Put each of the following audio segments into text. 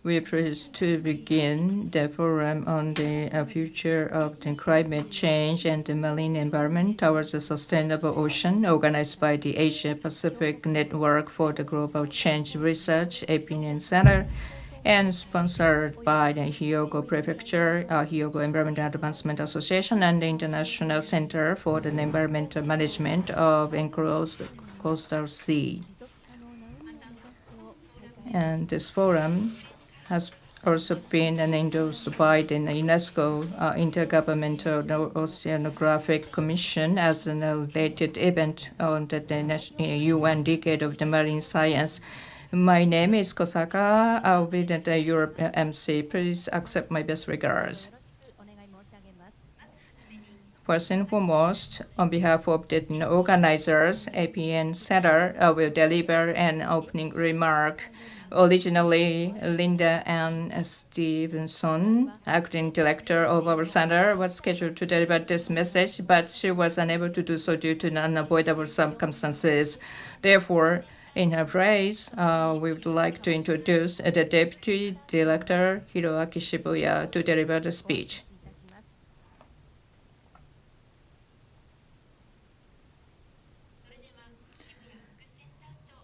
We are pleased to begin the forum on the future of the climate change and the marine environment towards a sustainable ocean, organized by the Asia Pacific Network for the Global Change Research Opinion Center, and sponsored by the Hyogo Prefecture, Hyogo Environmental Advancement Association, and the International Center for the Environmental Management of Enclosed Coastal Sea. And this forum has also been endorsed by the UNESCO Intergovernmental Oceanographic Commission as a related event on the UN Decade of the Marine Science. My name is Kosaka. I'll be the Europe MC. Please accept my best regards. First and foremost, on behalf of the organizers, APN Center will deliver an opening remark. Originally, Linda Ann Stevenson, acting director of our center, was scheduled to deliver this message, but she was unable to do so due to unavoidable circumstances. Therefore, in her place, we would like to introduce the Deputy Director, Hiroaki Shibuya, to deliver the speech.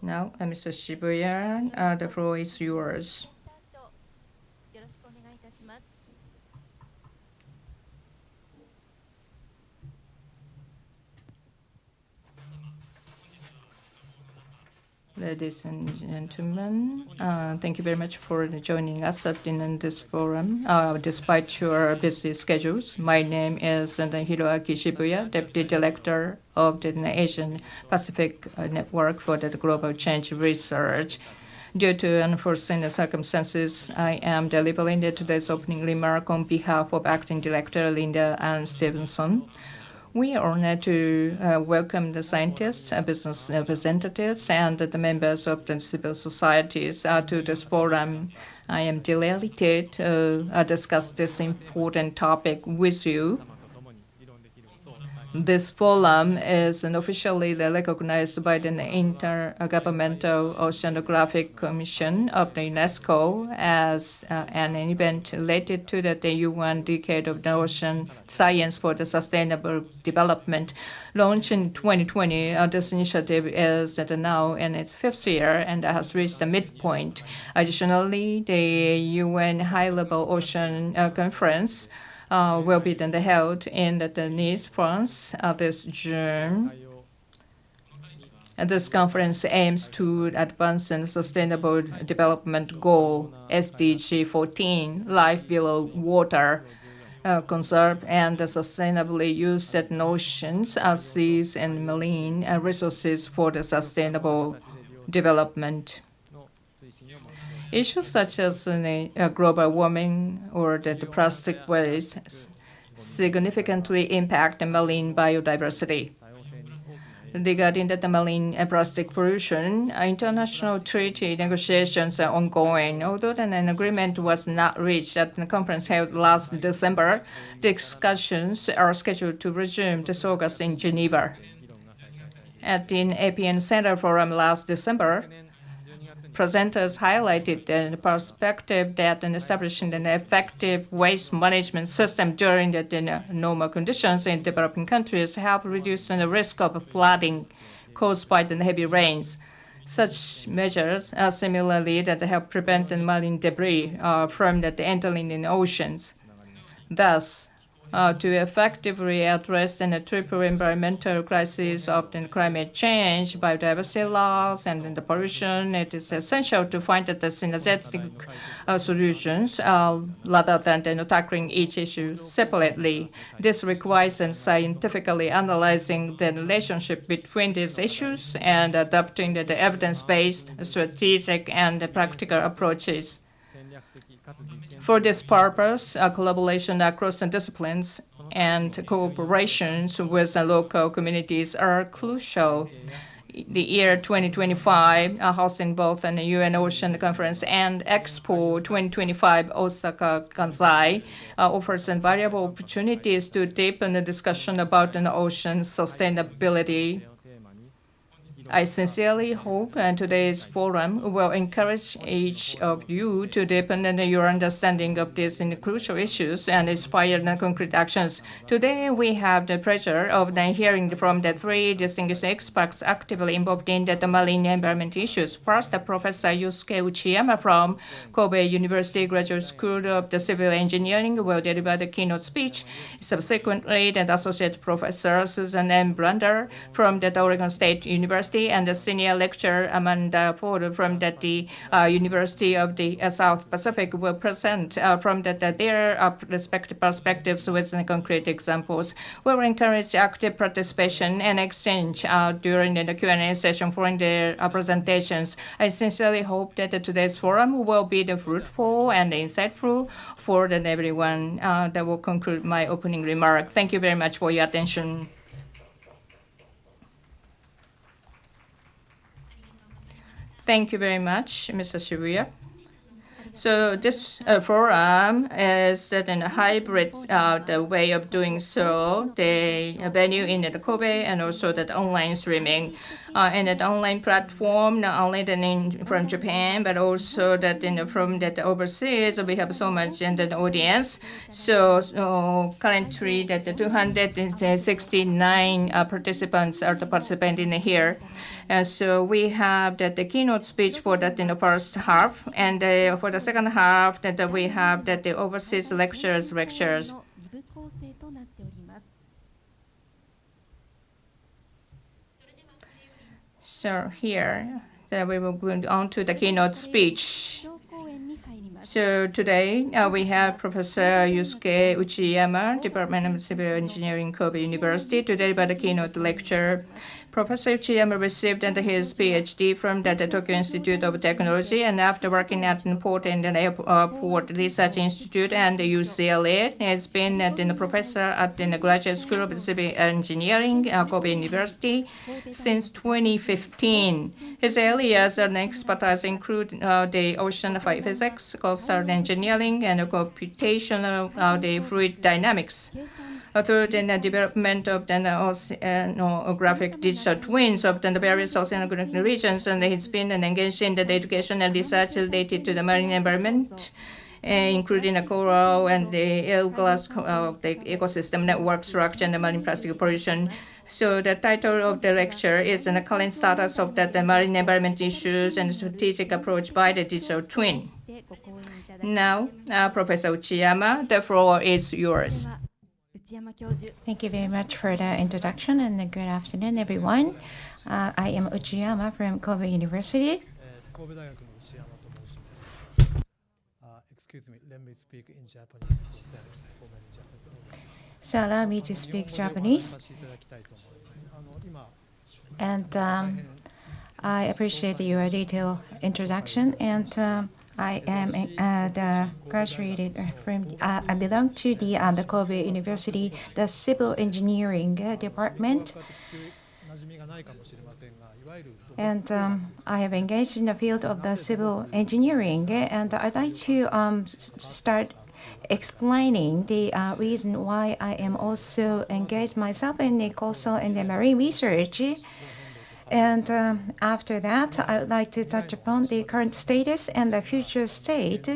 Now, Mr. Shibuya, the floor is yours. Ladies and gentlemen, thank you very much for joining us in this forum. Despite your busy schedules, my name is Hiroaki Shibuya, Deputy Director of the Asian Pacific Network for the Global Change Research. Due to unforeseen circumstances, I am delivering today's opening remark on behalf of Acting Director Linda Ann Stevenson. We are honored to welcome the scientists, business representatives, and the members of the civil societies to this forum. I am delighted to discuss this important topic with you. This forum is officially recognized by the Intergovernmental Oceanographic Commission of the UNESCO as an event related to the UN Decade of the Ocean Science for the Sustainable Development. Launched in 2020, this initiative is now in its fifth year and has reached the midpoint. Additionally, the UN High-Level Ocean Conference will be then held in Nice, France, this June. And this conference aims to advance the Sustainable Development Goal, SDG 14, life below water, conserve and sustainably use the oceans, seas, and marine resources for the sustainable development. Issues such as global warming or the plastic waste significantly impact the marine biodiversity. Regarding the marine plastic pollution, international treaty negotiations are ongoing. Although an agreement was not reached at the conference held last December, discussions are scheduled to resume this August in Geneva. At the APN Center Forum last December, presenters highlighted the perspective that establishing an effective waste management system during the normal conditions in developing countries help reduce the risk of flooding caused by the heavy rains. Such measures are similarly that help prevent the marine debris from entering in oceans. Thus, to effectively address the triple environmental crisis of the climate change, biodiversity loss, and the pollution, it is essential to find the synergetic solutions rather than tackling each issue separately. This requires scientifically analyzing the relationship between these issues and adopting the evidence-based, strategic, and practical approaches. For this purpose, collaboration across the disciplines and cooperations with the local communities are crucial. The year 2025, hosting both an UN Ocean Conference and Expo 2025 Osaka Kansai, offers valuable opportunities to deepen the discussion about ocean sustainability. I sincerely hope today's forum will encourage each of you to deepen your understanding of these crucial issues and inspire concrete actions. Today, we have the pleasure of hearing from the three distinguished experts actively involved in the marine environment issues. First, Professor Yusuke Uchiyama from Kobe University Graduate School of the Civil Engineering will deliver the keynote speech. Subsequently, the Associate Professor Susan M. Brander from the Oregon State University and the Senior Lecturer Amanda Ford from the University of the South Pacific will present from their respective perspectives with concrete examples. We will encourage active participation and exchange during the Q&A session following their presentations. I sincerely hope that today's forum will be fruitful and insightful for everyone. That will conclude my opening remark. Thank you very much for your attention. Thank you very much, Mr. Shibuya. So this forum is in a hybrid the way of doing so, the venue in the Kobe and also the online streaming. And the online platform, not only from Japan, but also from overseas, we have so much in the audience. So currently the 269 participants are participating here. So we have the keynote speech for that in the first half, and for the second half that we have the overseas lectures. So here we will go on to the keynote speech. So today we have Professor Yusuke Uchiyama, Department of Civil Engineering, Kobe University, to deliver the keynote lecture. Professor Uchiyama received his PhD from the Tokyo Institute of Technology, and after working at Port and Airport Research Institute and UCLA, has been the professor at the Graduate School of Civil Engineering, Kobe University, since 2015. His areas of expertise include the ocean physics, coastal engineering, and computational fluid dynamics. Through the development of the oceanographic digital twins of the various oceanographic regions, and he's been engaged in the education and research related to the marine environment, including the coral and the eelgrass, the ecosystem network structure, and the marine plastic pollution. So the title of the lecture is the current status of the marine environment issues and strategic approach by the digital twin. Now, Professor Uchiyama, the floor is yours. Thank you very much for the introduction, and good afternoon, everyone. I am Uchiyama from Kobe University. Excuse me, let me speak in Japanese. So allow me to speak Japanese. And I appreciate your detailed introduction. And I am graduated from, I belong to the Kobe University, the Civil Engineering Department. And I have engaged in the field of the civil engineering. And I'd like to start explaining the reason why I am also engaged myself in the coastal and the marine research. And after that, I would like to touch upon the current status and the future state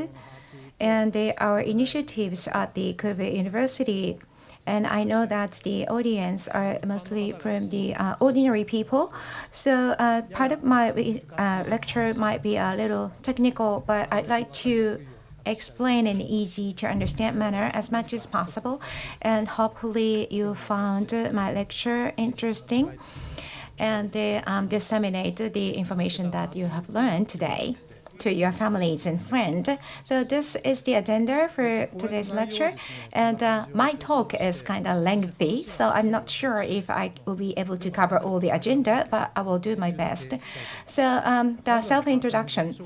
and our initiatives at the Kobe University. And I know that the audience are mostly from the ordinary people. So part of my lecture might be a little technical, but I'd like to explain in easy to understand manner as much as possible. And hopefully you found my lecture interesting and disseminate the information that you have learned today to your families and friends. So this is the agenda for today's lecture. And my talk is kind of lengthy, so I'm not sure if I will be able to cover all the agenda, but I will do my best. So the self-introduction.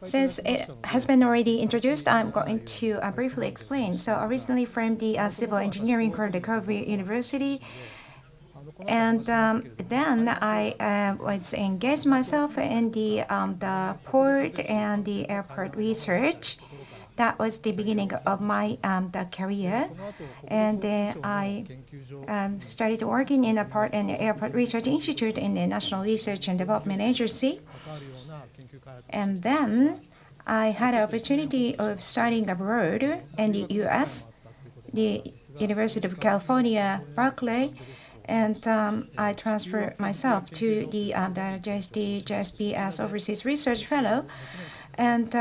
Since it has been already introduced, I'm going to briefly explain. So originally from the civil engineering for the Kobe University, and then I was engaged myself in the port and the airport research. that was the beginning of my the career. And then I started working in an airport research institute in the National Research and Development Agency. And then I had an opportunity of studying abroad in the U.S., the University of California, Berkeley, and I transferred myself to the JSP as Overseas Research Fellow, and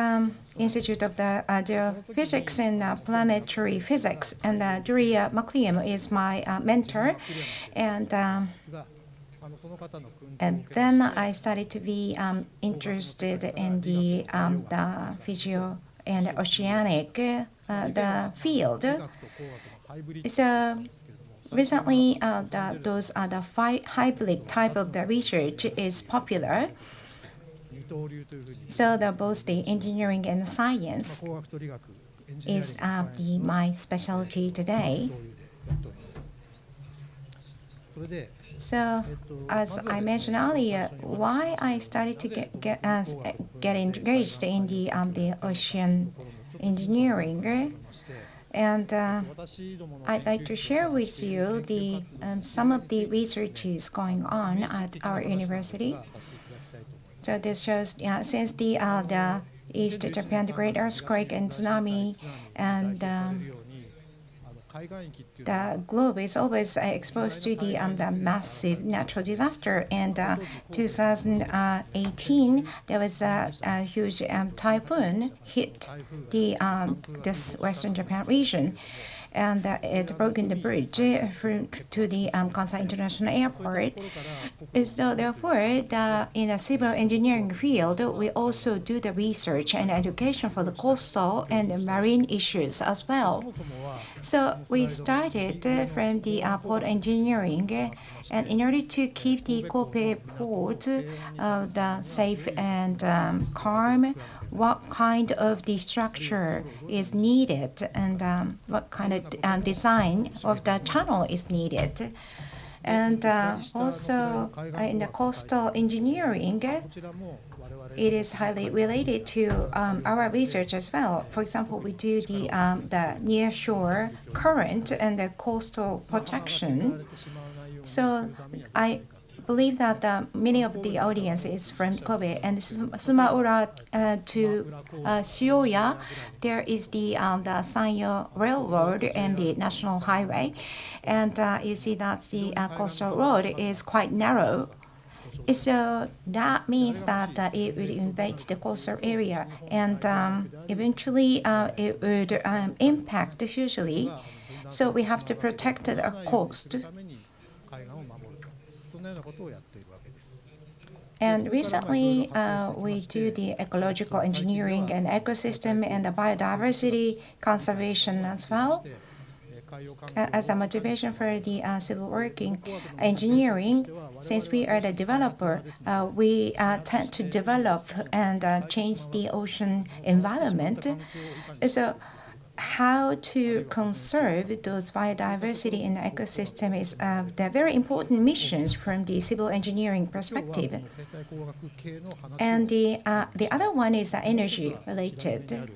Institute of the Geophysics and Planetary Physics. And Julia McLean is my mentor, and then I started to be interested in the physio and oceanic the field. So recently, those are the hybrid type of the research is popular. So both the engineering and science is my specialty today. So, as I mentioned earlier, why I started to get engaged in the ocean engineering, and I'd like to share with you some of the researches going on at our university. So this shows since the East Japan, the Great Earthquake and tsunami, and the globe is always exposed to the massive natural disaster. And 2018, there was a huge typhoon hit this Western Japan region, and it broke the bridge to the Kansai International Airport. So therefore, in the civil engineering field, we also do the research and education for the coastal and the marine issues as well. So we started from the port engineering, and in order to keep the Kobe port the safe and calm, what kind of the structure is needed, and what kind of design of the channel is needed. And also in the coastal engineering, it is highly related to our research as well. For example, we do the nearshore current and the coastal protection. So I believe that many of the audience is from Kobe, and Sumaura to Shioya, there is the Sanyo Railroad and the National Highway, and you see that the coastal road is quite narrow. So that means that it will invade the coastal area, and eventually it would impact hugely. So we have to protect the coast. And recently, we do the ecological engineering and ecosystem and the biodiversity conservation as well. As a motivation for the civil working engineering, since we are the developer, we tend to develop and change the ocean environment. So how to conserve those biodiversity and ecosystem is the very important missions from the civil engineering perspective. And the other one is energy related.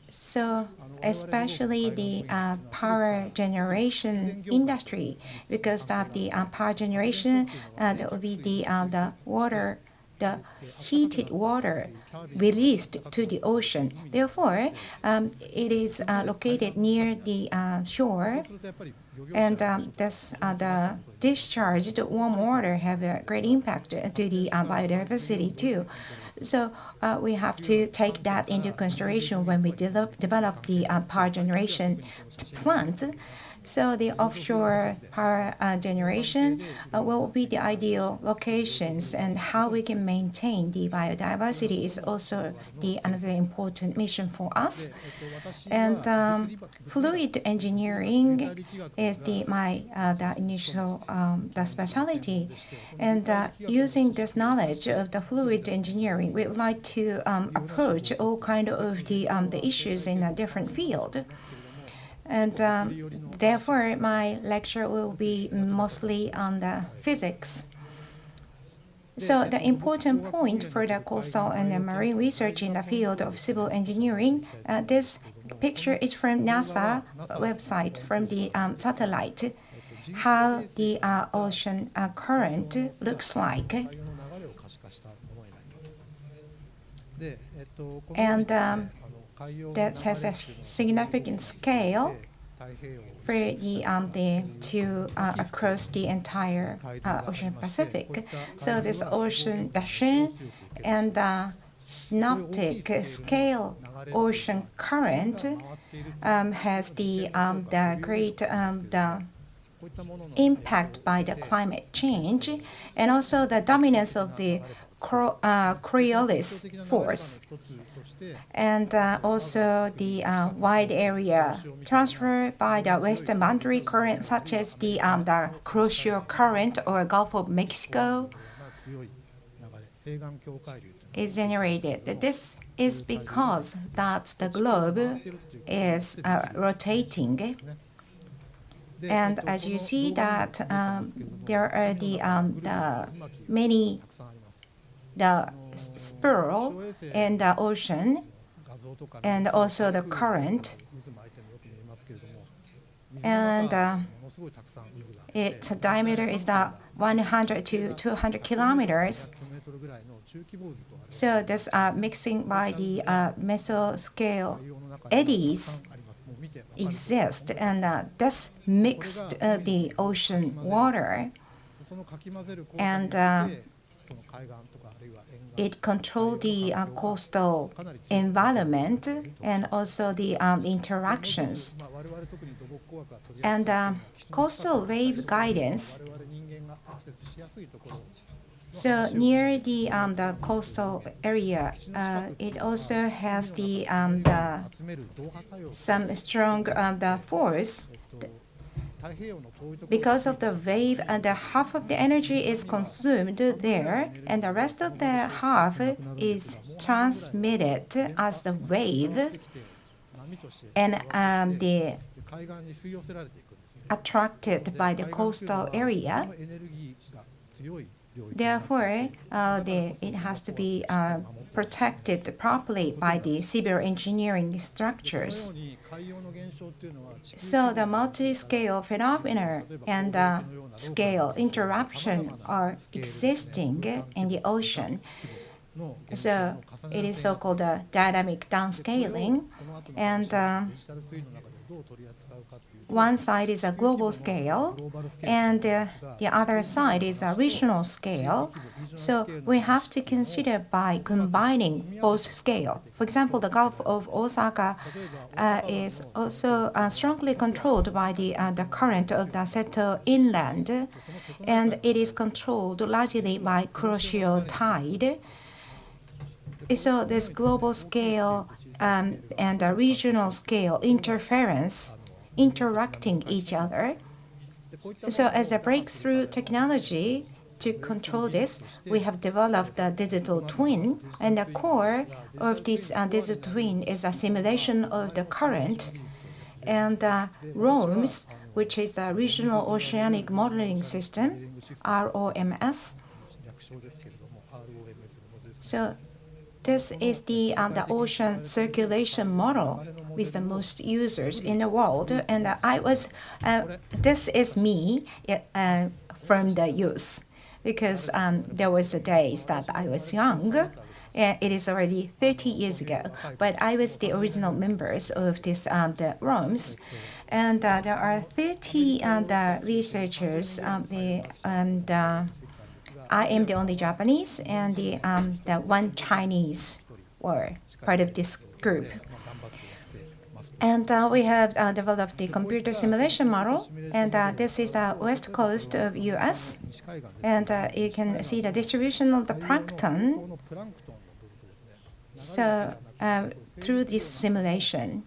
So especially the power generation industry, because that the power generation that will be the water, the heated water released to the ocean. Therefore, it is located near the shore, and thus the discharged warm water have a great impact to the biodiversity too. So we have to take that into consideration when we develop the power generation plant. So the offshore power generation will be the ideal locations, and how we can maintain the biodiversity is also another important mission for us. And fluid engineering is my initial specialty. And using this knowledge of the fluid engineering, we would like to approach all kind of the issues in a different field. And therefore, my lecture will be mostly on the physics. So the important point for the coastal and the marine research in the field of civil engineering, this picture is from NASA website, from the satellite, how the ocean current looks like. And that has a significant scale for to across the entire Ocean Pacific. So this ocean basin and the synoptic scale ocean current has the great the impact by the climate change, and also the dominance of the Coriolis force, and also the wide area transfer by the western boundary current, such as the Kuroshio Current or Gulf of Mexico, is generated. This is because that the globe is rotating. And as you see that there are the many spiral in the ocean, and also the current, and its diameter is 100 to 200 kilometers. So this mixing by the mesoscale eddies exist, and this mixed the ocean water, and it controls the coastal environment and also the interactions. And coastal wave guidance. So near the coastal area, it also has the some strong force. Because of the wave, and the half of the energy is consumed there, and the rest of the half is transmitted as the wave, and the attracted by the coastal area. Therefore, it has to be protected properly by the civil engineering structures. So the multi-scale phenomena and scale interruption are existing in the ocean. So it is so-called dynamic downscaling, and one side is a global scale, and the other side is a regional scale. So we have to consider by combining both scale. For example, the Gulf of Osaka is also strongly controlled by the current of the Seto inland, and it is controlled largely by Kuroshio tide. So this global scale and a regional scale interference interacting each other. So as a breakthrough technology to control this, we have developed the digital twin, and the core of this digital twin is a simulation of the current, and ROMS, which is the Regional Oceanic Modeling System, ROMS. So this is the ocean circulation model with the most users in the world, and this is me from the youth, because there was the days that I was young. It is already 30 years ago, but I was the original members of this the ROMS, and there are 30 researchers. I am the only Japanese, and the one Chinese were part of this group. And we have developed the computer simulation model, and this is the west coast of US, and you can see the distribution of the plankton. So through this simulation,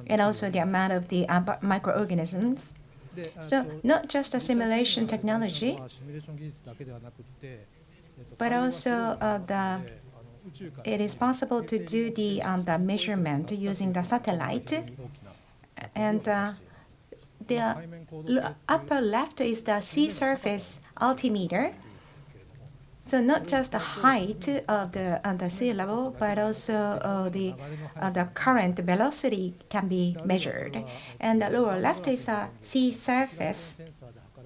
and also the amount of the microorganisms. So not just a simulation technology, but also it is possible to do the measurement using the satellite. And the upper left is the sea surface altimeter, So not just the height of the sea level, but also the current velocity can be measured. And the lower left is a sea surface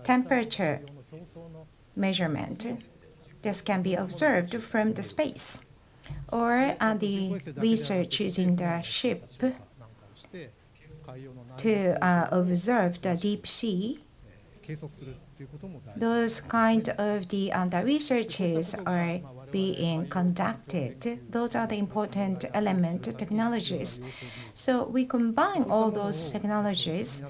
temperature measurement. This can be observed from the space. Or the research using the ship to observe the deep sea. Those kind of the researches are being conducted. Those are the important element technologies. So we combine all those technologies.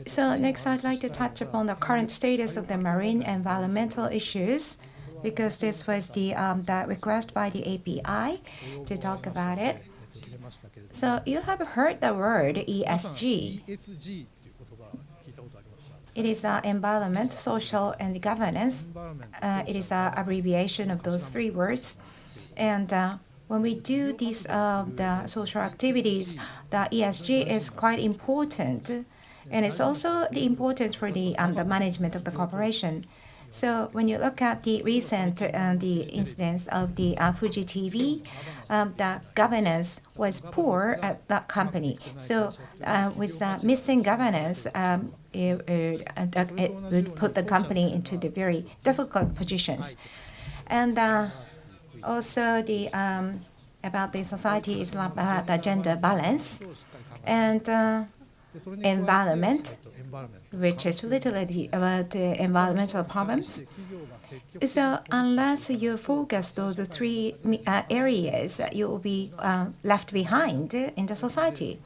So next, I'd like to touch upon the current status of the marine environmental issues, because this was the request by the API to talk about it. So you have heard the word ESG. It is environment, social, and governance. It is an abbreviation of those three words. And when we do these the social activities, the ESG is quite important. And it's also the importance for the management of the corporation. So when you look at the recent the incidents of the Fuji TV, the governance was poor at that company. So with the missing governance, it would put the company into the very difficult positions. And also the about the society is about the gender balance and environment, which is literally about the environmental problems. So unless you focus those three areas, you will be left behind in the society.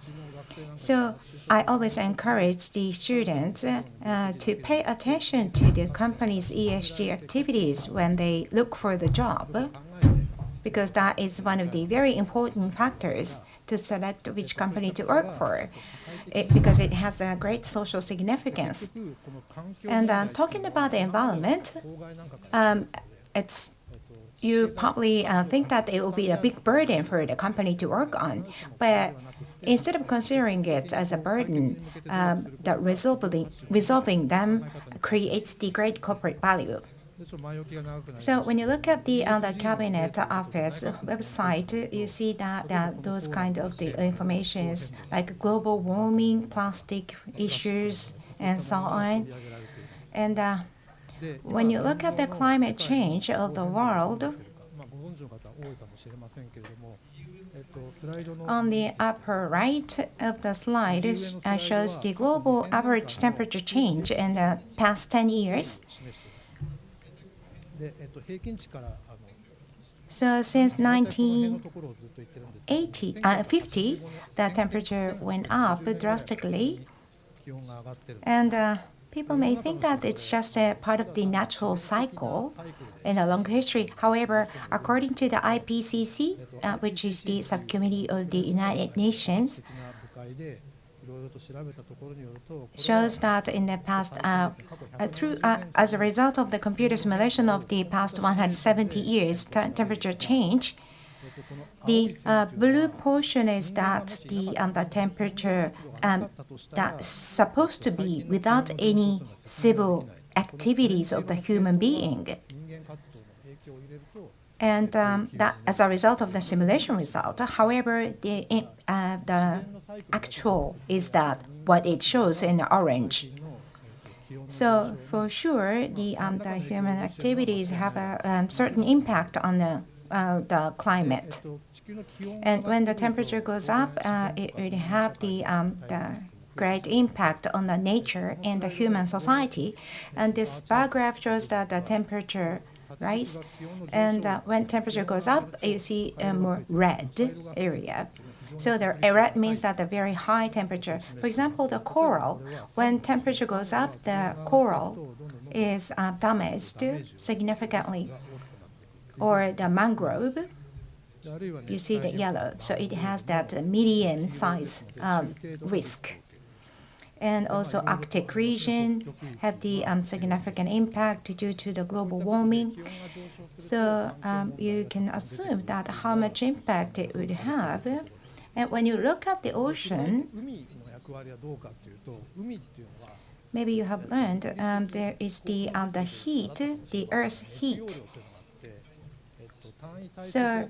So I always encourage the students to pay attention to the company's ESG activities when they look for the job, because that is one of the very important factors to select which company to work for, because it has a great social significance. And talking about the environment, you probably think that it will be a big burden for the company to work on, but instead of considering it as a burden, that resolving them creates the great corporate value. So when you look at the Cabinet Office website, you see that those kind of the informations like global warming, plastic issues, and so on. And when you look at the climate change of the world, on the upper right of the slide shows the global average temperature change in the past 10 years. So since 1950, the temperature went up drastically. And people may think that it's just a part of the natural cycle in a long history. However, according to the IPCC, which is the subcommittee of the United Nations, shows that in the past, as a result of the computer simulation of the past 170 years temperature change, the blue portion is that the temperature that's supposed to be without any civil activities of the human being. And that as a result of the simulation result. However, the actual is that what it shows in orange. So for sure, the human activities have a certain impact on the climate. And when the temperature goes up, it will have the great impact on the nature and the human society. And this bar graph shows that the temperature rise, and when temperature goes up, you see a more red area. So the red means that a very high temperature. For example, the coral, when temperature goes up, the coral is damaged significantly. Or the mangrove, you see the yellow, so it has that medium size risk. And also Arctic region have the significant impact due to the global warming. So you can assume that how much impact it would have. And when you look at the ocean, maybe you have learned, there is the heat, the Earth's heat. So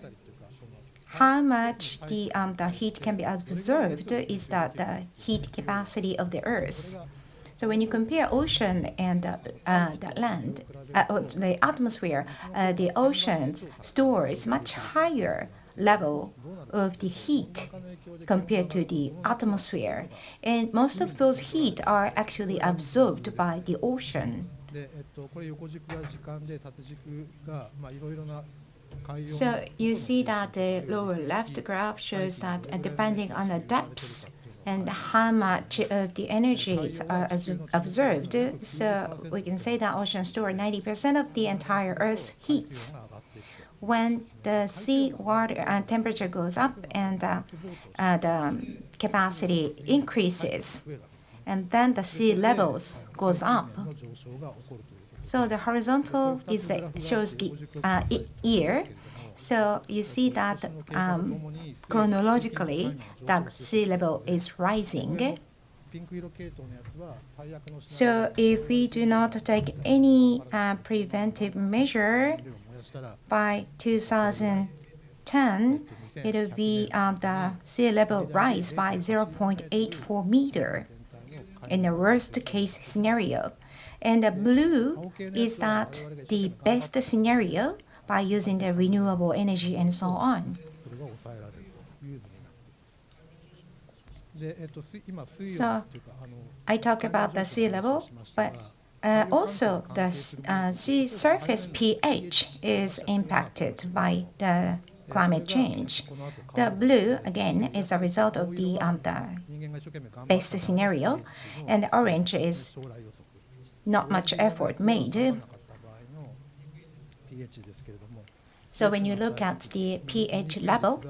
how much the heat can be absorbed is the heat capacity of the Earth. So when you compare ocean and the land, the atmosphere, the oceans stores much higher level of the heat compared to the atmosphere. And most of those heat are actually absorbed by the ocean. So you see that the lower left graph shows that depending on the depths and how much of the energies are observed, so we can say that oceans store 90% of the entire Earth's heat. When the sea water temperature goes up and the capacity increases, and then the sea levels goes up. So the horizontal shows the year. So you see that chronologically, the sea level is rising. So if we do not take any preventive measure, by 2010, it will be the sea level rise by 0.84 meter in the worst case scenario. And the blue is that the best scenario by using the renewable energy and so on. So I talk about the sea level, but also the sea surface pH is impacted by the climate change. The blue, again, is a result of the best scenario, and the orange is not much effort made. So when you look at the pH level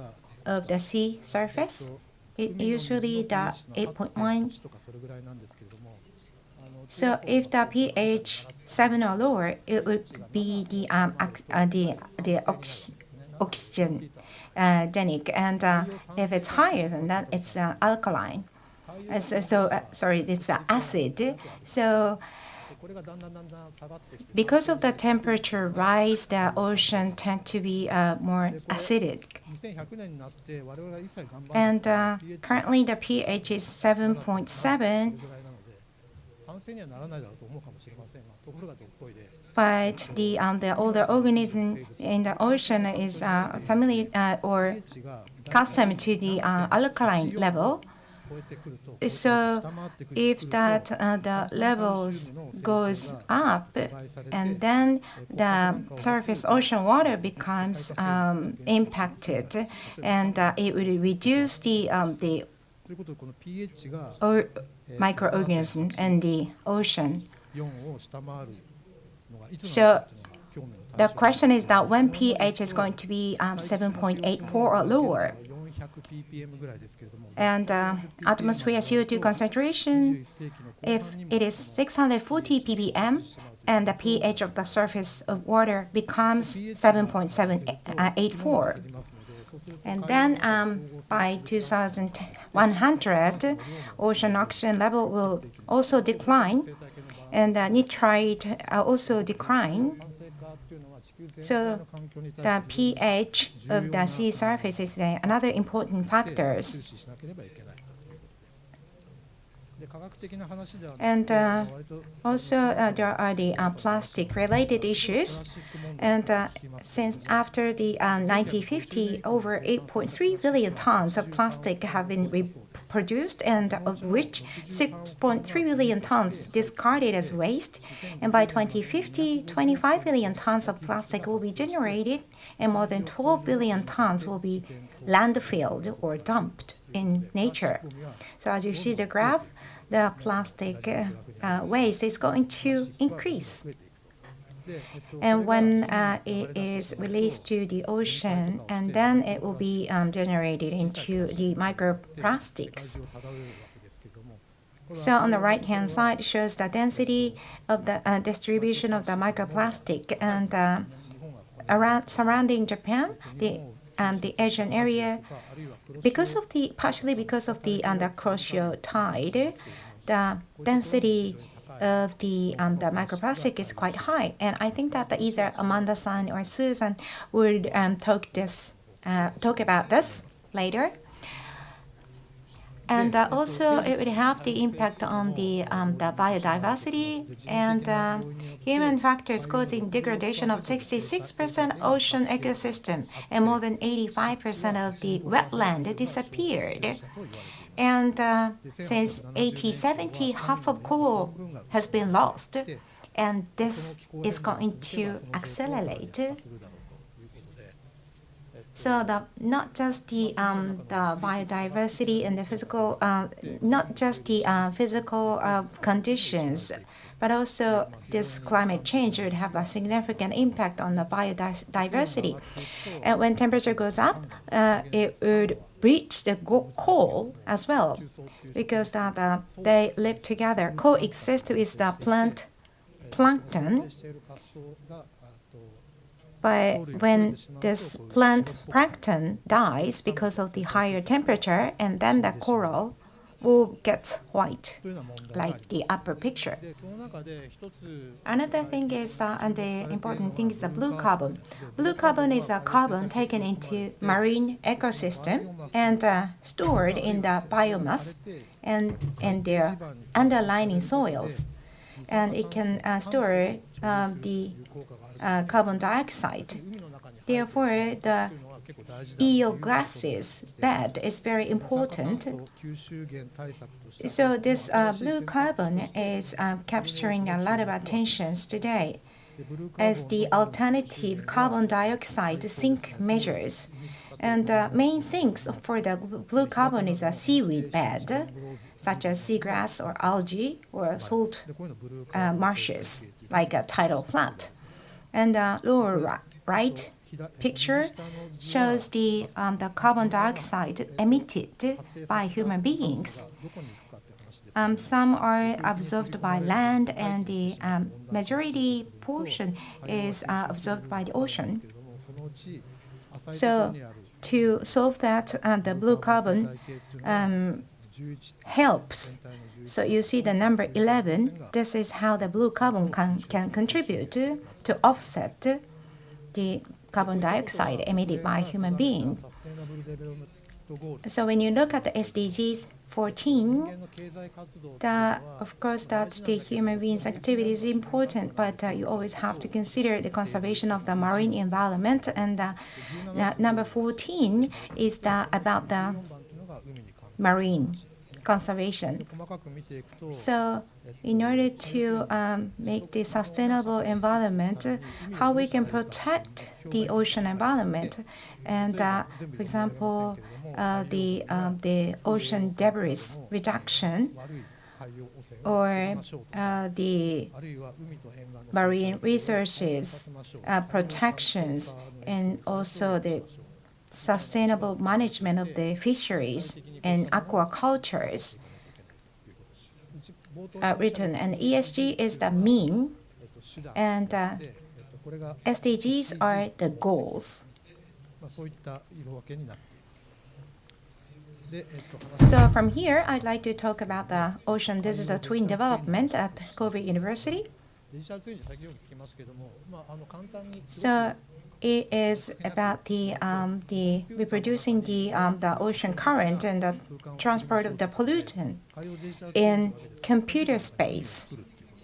of the sea surface, it usually the 8.1. So if the pH 7 or lower, it would be the oxygenic, and if it's higher than that, it's alkaline. Sorry, it's acid. So because of the temperature rise, the ocean tend to be more acidic. And currently the pH is 7.7. But the older organism in the ocean is familiar or accustomed to the alkaline level. So if that the levels goes up, and then the surface ocean water becomes impacted, and it will reduce the microorganism in the ocean. So the question is that when pH is going to be 7.84 or lower, and atmosphere CO2 concentration, if it is 640 ppm, and the pH of the surface of water becomes 7.784. And then by 2100, ocean oxygen level will also decline, and nitrite also decline. So the pH of the sea surface is another important factor. And also there are the plastic-related issues. And since after the 1950, over 8.3 billion tons of plastic have been produced, and of which 6.3 billion tons discarded as waste. And by 2050, 25 billion tons of plastic will be generated, and more than 12 billion tons will be landfilled or dumped in nature. So as you see the graph, the plastic waste is going to increase. And when it is released to the ocean, and then it will be generated into the microplastics. So on the right-hand side shows the density of the distribution of the microplastic, and surrounding Japan, the Asian area, partially because of the Kuroshio tide, the density of the microplastic is quite high. And I think that either Amanda-san or Susan would talk about this later. And also, it would have the impact on the biodiversity and human factors causing degradation of 66% ocean ecosystem, and more than 85% of the wetland disappeared. And since 1870, half of coral has been lost, and this is going to accelerate. So not just the biodiversity and the physical, not just the physical conditions, but also this climate change would have a significant impact on the biodiversity. And when temperature goes up, it would breach the coral as well, because they live together, coexist with the plankton. But when this plant plankton dies because of the higher temperature, and then the coral will get white, like the upper picture. Another thing is, and the important thing is the blue carbon. Blue carbon is a carbon taken into marine ecosystem and stored in the biomass and their underlying soils. And it can store the carbon dioxide. Therefore, the eel glasses bed is very important. So this blue carbon is capturing a lot of attention today as the alternative carbon dioxide sink measures. And the main sinks for the blue carbon is a seaweed bed, such as seagrass or algae or salt marshes, like a tidal flat. And the lower right picture shows the carbon dioxide emitted by human beings. Some are absorbed by land, and the majority portion is absorbed by the ocean. So to solve that, the blue carbon helps. So you see the number 11. This is how the blue carbon can contribute to offset the carbon dioxide emitted by human beings. So when you look at the SDGs 14, of course that the human beings' activity is important, but you always have to consider the conservation of the marine environment. And number 14 is about the marine conservation. So in order to make the sustainable environment, how we can protect the ocean environment, and for example, the ocean debris reduction, or the marine resources protections, and also the sustainable management of the fisheries and aquacultures written. And ESG is the mean, and SDGs are the goals. So from here, I'd like to talk about the ocean digital twin development at Kobe University. So it is about the reproducing the ocean current and the transport of the pollutant in computer space,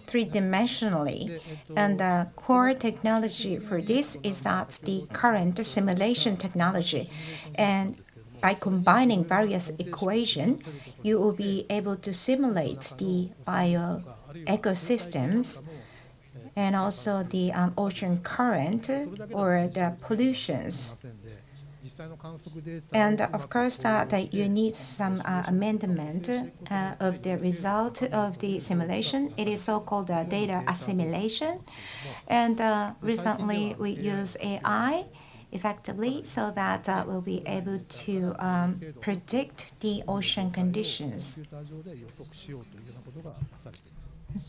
three-dimensionally. And the core technology for this is that the current simulation technology. And by combining various equations, you will be able to simulate the bio ecosystems and also the ocean current or the pollutions. And of course, that you need some amendment of the result of the simulation. It is so-called data assimilation. And recently, we use AI effectively so that we'll be able to predict the ocean conditions.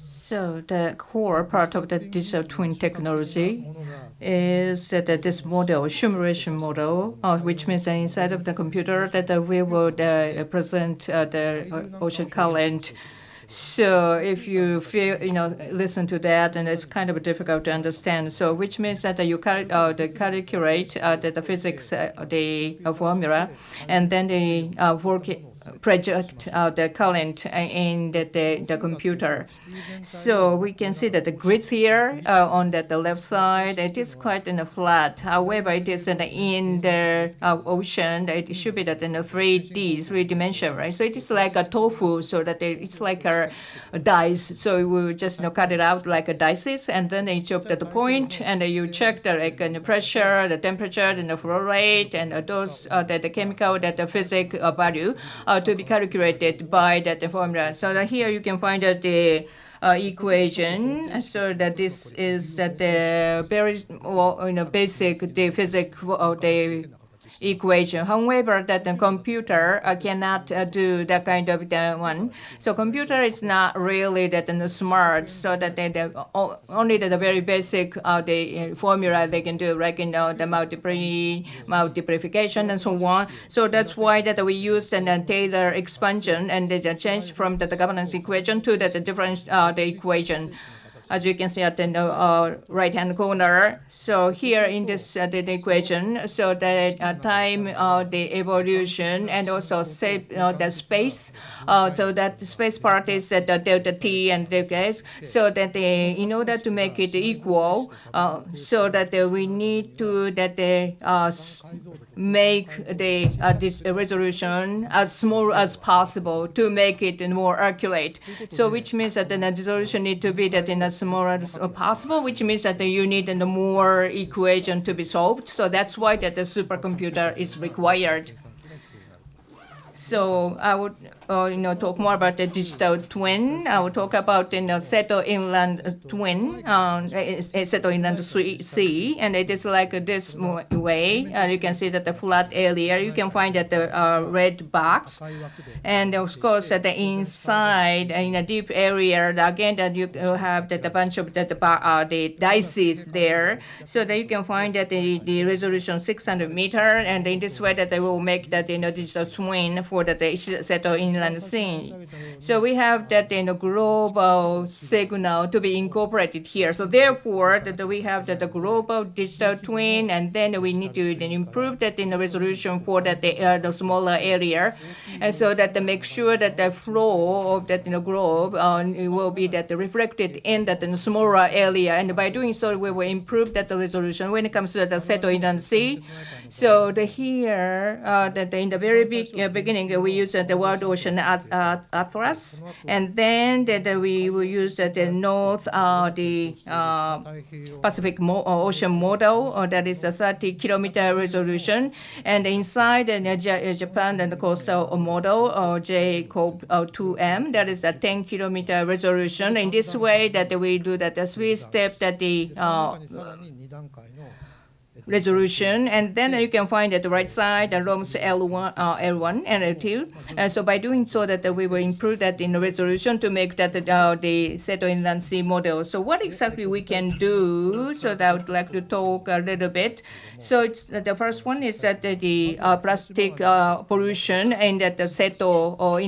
So the core part of the digital twin technology is that this model, simulation model, which means that inside of the computer that we will present the ocean current So if you feel, listen to that, and it's kind of difficult to understand. So which means that you calculate the physics, the formula, and then they project the current in the computer. So we can see that the grids here on the left side, it is quite flat. However, it is in the ocean. It should be that in a 3D, 3-dimension, right? So it is like a tofu, so that it's like a dice. So we will just cut it out like a dices, and then you chop at the point, and you check the pressure, the temperature, and the flow rate, and those the chemical, the physics value to be calculated by that formula. So that here you can find that the equation. So that this is that the very basic the physics the equation. However, that the computer cannot do that kind of one. So computer is not really that smart. So that they only the very basic the formula they can do, like the multiplication and so on. So that's why that we use and then Taylor expansion, and they change from the governance equation to the difference the equation. As you can see at the right-hand corner. So here in this the equation, so the time, the evolution, and also the space. So that the space part is the delta t and delta s. So that in order to make it equal, so that we need to make this resolution as small as possible to make it more accurate. So which means that the resolution need to be that in as small as possible, which means that you need more equation to be solved. So that's why that the supercomputer is required. So I would talk more about the digital twin. I will talk about Seto Inland Twin, Seto Inland Sea, and it is like this way. You can see that the flat area, you can find that the red box, and of course at the inside in a deep area, again that you have that a bunch of the dices there, so that you can find that the resolution 600 meter, and in this way that they will make that digital twin for the Seto Inland Sea. So we have that global signal to be incorporated here. So therefore, that we have the global digital twin, and then we need to improve that in the resolution for that the smaller area, and so that to make sure that the flow of that globe it will be that reflected in that smaller area, and by doing so, we will improve that the resolution when it comes to the Seto Inland Sea. So here, that in the very beginning, we use the World Ocean Atlas, and then we will use the North the Pacific Ocean model, that is a 30-kilometer resolution, and inside Japan and the coastal model JCOB2M, that is a 10-kilometer resolution. In this way, that we do that 3-step that the resolution, and then you can find at the right side the ROMs L1 and L2. And so by doing so that we will improve that in the resolution to make that the Seto Inland Sea model. So what exactly we can do? So that I would like to talk a little bit. So it's the first one is that the plastic pollution and that the Seto or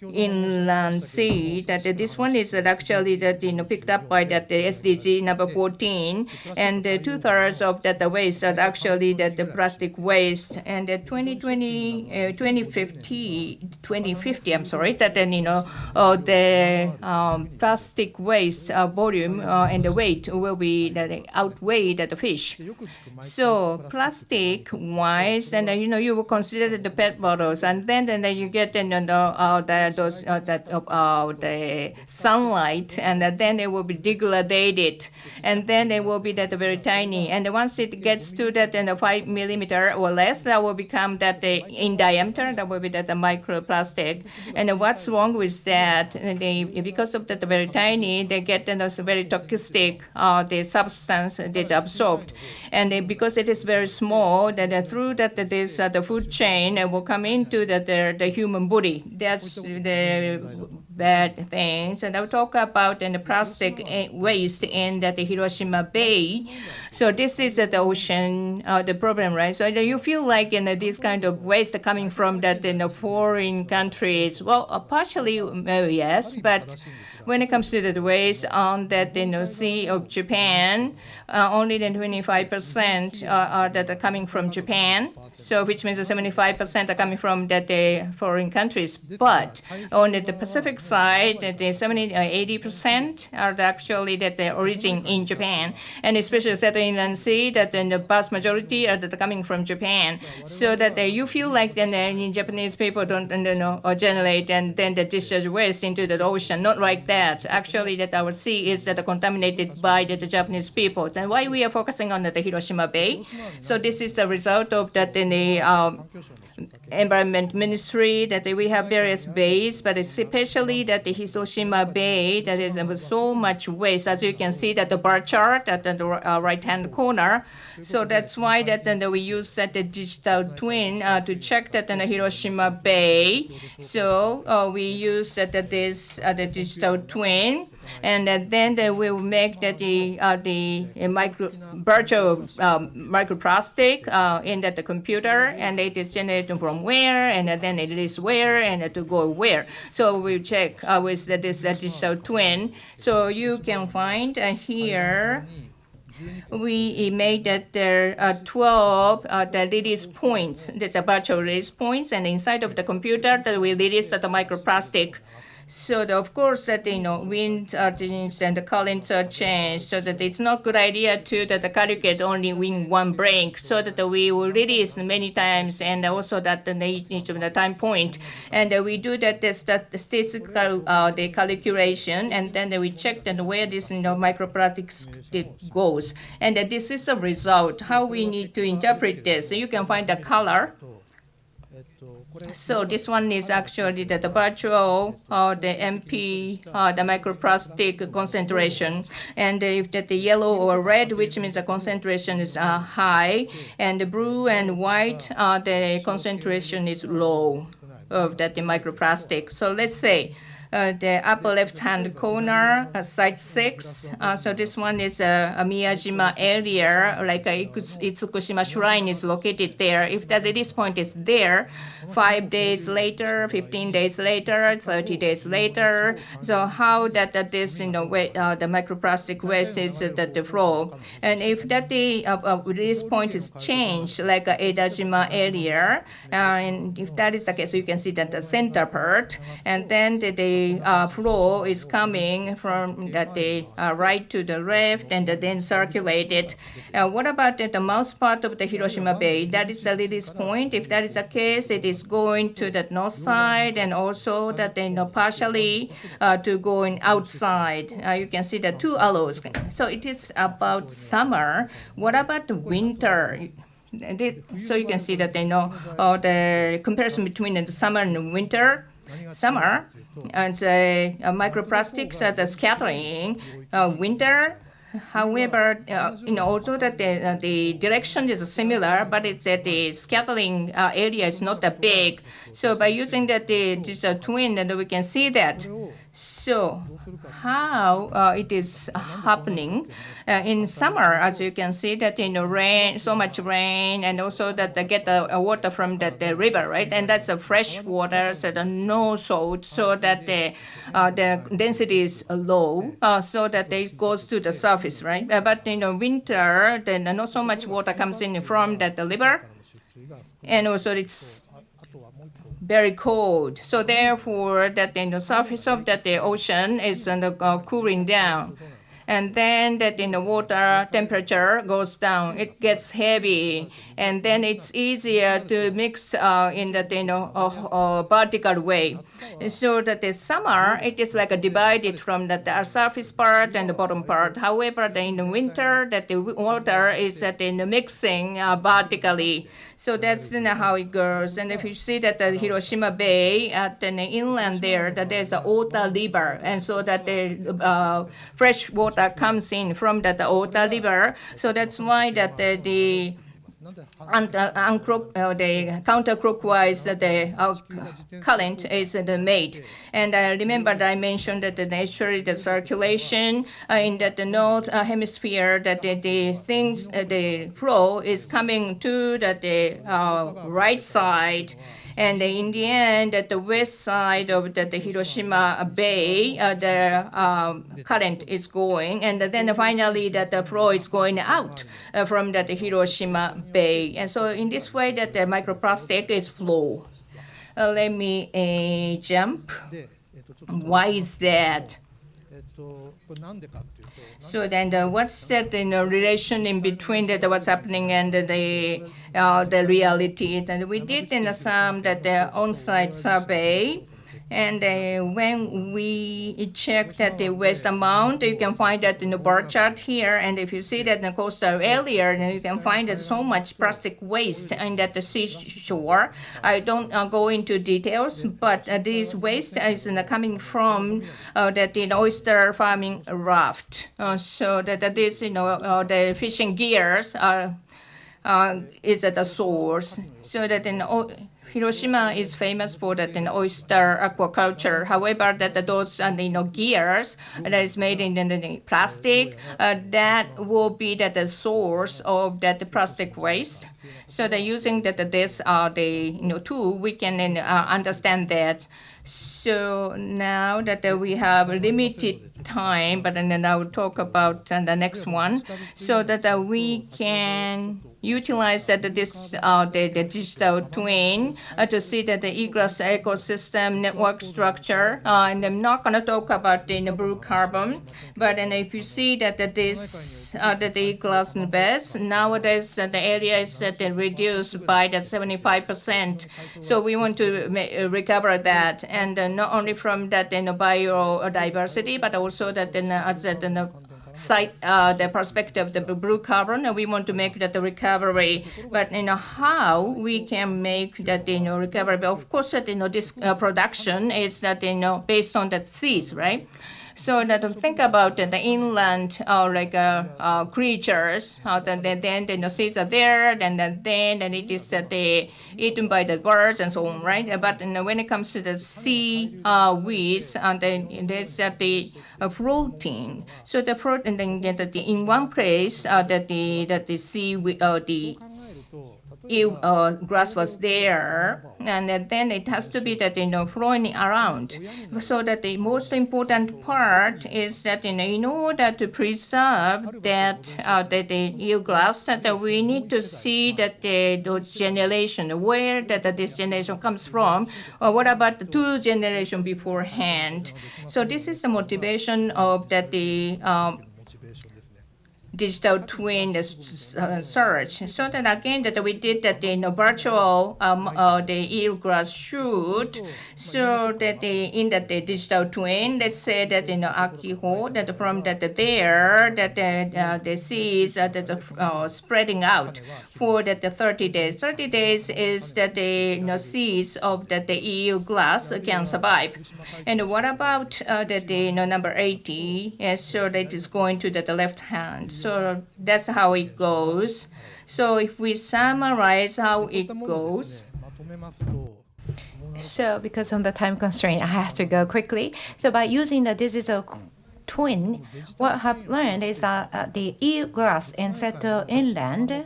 Inland Sea, that this one is actually that picked up by that the SDG number 14, and 2/3 of that the waste are actually that the plastic waste, and 2050, I'm sorry, that then the plastic waste volume and the weight will be that outweigh that the fish. So plastic wise, and you will consider the PET bottles, and then you get the sunlight, and then it will be degraded, and then it will be that very tiny, and once it gets to that 5 millimeter or less, that will become that in diameter, that will be that microplastic. And what's wrong with that? Because of that very tiny, they get very toxic the substance that absorbed, and because it is very small, that through that the food chain will come into the human body. That's the bad things. And I'll talk about the plastic waste in the Hiroshima Bay. So this is the ocean, the problem, right? So you feel like this kind of waste coming from that in the foreign countries. Well, partially, yes, but when it comes to the waste on that Sea of Japan, only then 25% are that are coming from Japan. So which means that 75% are coming from that foreign countries. But on the Pacific side, the 80% are actually that the origin in Japan, and especially Southern Inland Sea, that the vast majority are that coming from Japan. So that you feel like then Japanese people don't generate and then the discharge waste into the ocean. Not like that. Actually, that our sea is that contaminated by the Japanese people. Then why we are focusing on the Hiroshima Bay? So this is the result of that in the Environment Ministry, that we have various bays, but especially that the Hiroshima Bay, that is so much waste, as you can see that the bar chart at the right-hand corner. So that's why that we use that the digital twin to check that in the Hiroshima Bay. So we use that this the digital twin. And then they will make that the virtual microplastic in the computer, and it is generated from where, and then it is where, and to go where. So we check with this digital twin. So you can find here. We made that there are 12 the release points. There's a virtual release points, and inside of the computer that we release the microplastic. So of course that winds are changed and the currents are changed, so that it's not good idea to calculate only in one break, so that we will release many times, and also that each of the time point, and we do that the statistical the calculation, and then we check that where this microplastics goes, and this is a result. How we need to interpret this? So you can find the color. So this one is actually the virtual the MP the microplastic concentration, and if that the yellow or red, which means the concentration is high, and the blue and white the concentration is low of that the microplastic. So let's say the upper left-hand corner, site 6. So this one is a Miyajima area, like Itsukushima Shrine is located there. If the release point is there, 5 days later, 15 days later, 30 days later, so how that this the microplastic waste is the flow, and if that the release point is changed, like Edajima area, and if that is the case, so you can see that the center part, and then the flow is coming from the right to the left, and then circulated. What about the mouth part of the Hiroshima Bay? That is a release point. If that is the case, it is going to the north side, and also that partially to going outside. You can see the two arrows. So it is about summer. What about the winter? So you can see that the comparison between the summer and the winter. Summer, and microplastics are the scattering. Winter, however, although that the direction is similar, but it's that the scattering area is not that big. So by using that the digital twin, then we can see that. So how it is happening in summer, as you can see that rain, so much rain, and also that they get the water from that the river, right? And that's a fresh water, so the no salt, so that the density is low, so that it goes to the surface, right? But in winter, then not so much water comes in from that the river, and also it's very cold. So therefore, that the surface of that the ocean is cooling down, and then that in the water temperature goes down, it gets heavy, and then it's easier to mix in the vertical way. So that the summer, it is like divided from the surface part and the bottom part. However, in the winter, that the water is mixing vertically. So that's how it goes. And if you see that the Hiroshima Bay at the inland there, that there's a Ota River, and so that the fresh water comes in from that Ota River. So that's why that the the counterclockwise the current is made. And I remember that I mentioned that naturally the circulation in the north hemisphere, that the flow is coming to the right side. And in the end, at the west side of the Hiroshima Bay, the current is going, and then finally that the flow is going out from that Hiroshima Bay. And so in this way, that the microplastic is flow. Let me jump. Why is that? So then, what's that relation in between what's happening and the reality? And we did some on-site survey. And when we check that the waste amount, you can find that in the bar chart here. And if you see that in the coastal area, then you can find that so much plastic waste in that the seashore. I don't go into details, but this waste is coming from that oyster farming raft. So that this, the fishing gears is at the source. So that in Hiroshima is famous for that in oyster aquaculture. However, that those gears that is made in the plastic, that will be the source of that plastic waste. So that using this tool, we can understand that. So now that we have limited time, but then I will talk about the next one, so that we can utilize that the digital twin to see that the egress ecosystem network structure. And I'm not going to talk about the blue carbon, but then if you see that the egress beds nowadays, the area is reduced by the 75%. So we want to recover that, and not only from that biodiversity, but also that as the site, the perspective of the blue carbon, and we want to make that the recovery. But how we can make that recovery? But of course, that this production is that based on that seas, right? So that think about the inland creatures, how then the seas are there, then it is eaten by the birds and so on, right? But when it comes to the sea weeds, then there's the floating. So the floating, in one place that the sea the grass was there, and then it has to be that flowing around. So that the most important part is that in order to preserve that the eelgrass, that we need to see that those generation, where that this generation comes from, or what about the two generation beforehand. So this is the motivation of that the digital twin search. So that again that we did that virtual the eelgrass shoot. So that in the digital twin, let's say that Akiho, that from that there that the seeds are spreading out for that the 30 days. 30 days is that the seeds of that the eelgrass can survive. And what about the number 80? So that is going to the left hand. So that's how it goes. So if we summarize how it goes. So because of the time constraint, I have to go quickly. So by using the digital twin, what I have learned is that the eelgrass in Seto Inland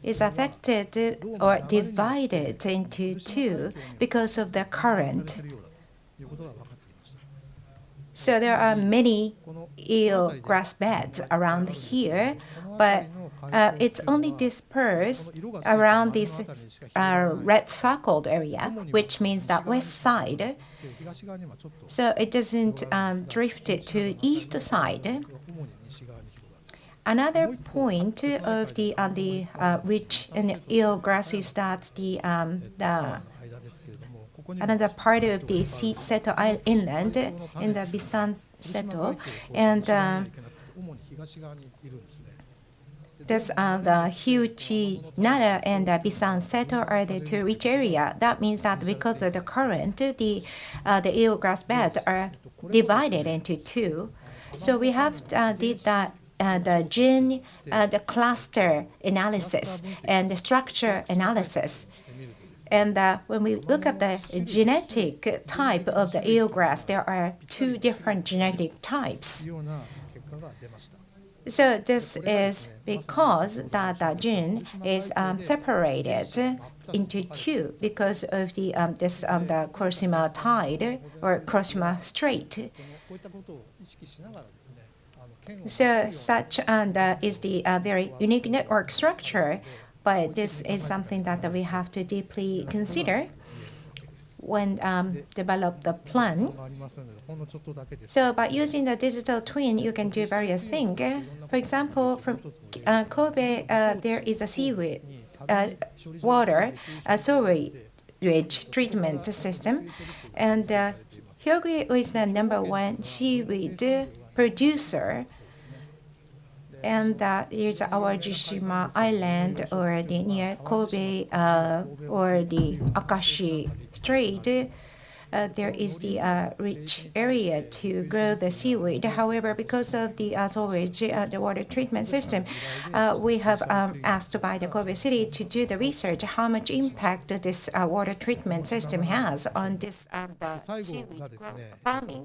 is affected or divided into two because of the current. So there are many eelgrass beds around here, but it's only dispersed around this red circled area, which means that west side. So it doesn't drift to east side. Another point of the rich in eelgrass is that the another part of the Seto Inland in the Bisan Seto, and there's the Hyuchi Nara and the Bisan Seto are the two rich area. That means that because of the current, the eelgrass beds are divided into two. So we have did that the gene, the cluster analysis, and the structure analysis. And when we look at the genetic type of the eelgrass, there are 2 different genetic types. So this is because the gene is separated into 2 because of the Kuroshima tide or Kuroshima Strait. So such is the very unique network structure, but this is something that we have to deeply consider when develop the plan. So by using the digital twin, you can do various things. For example, from Kobe, there is a seaweed water sewage treatment system, and Hyogo is the #1 seaweed producer. And here's Awajishima Island or the near Kobe or the Akashi Strait. There is the rich area to grow the seaweed. However, because of the sewage, the water treatment system, we have asked by the Kobe City to do the research how much impact this water treatment system has on this the seaweed farming.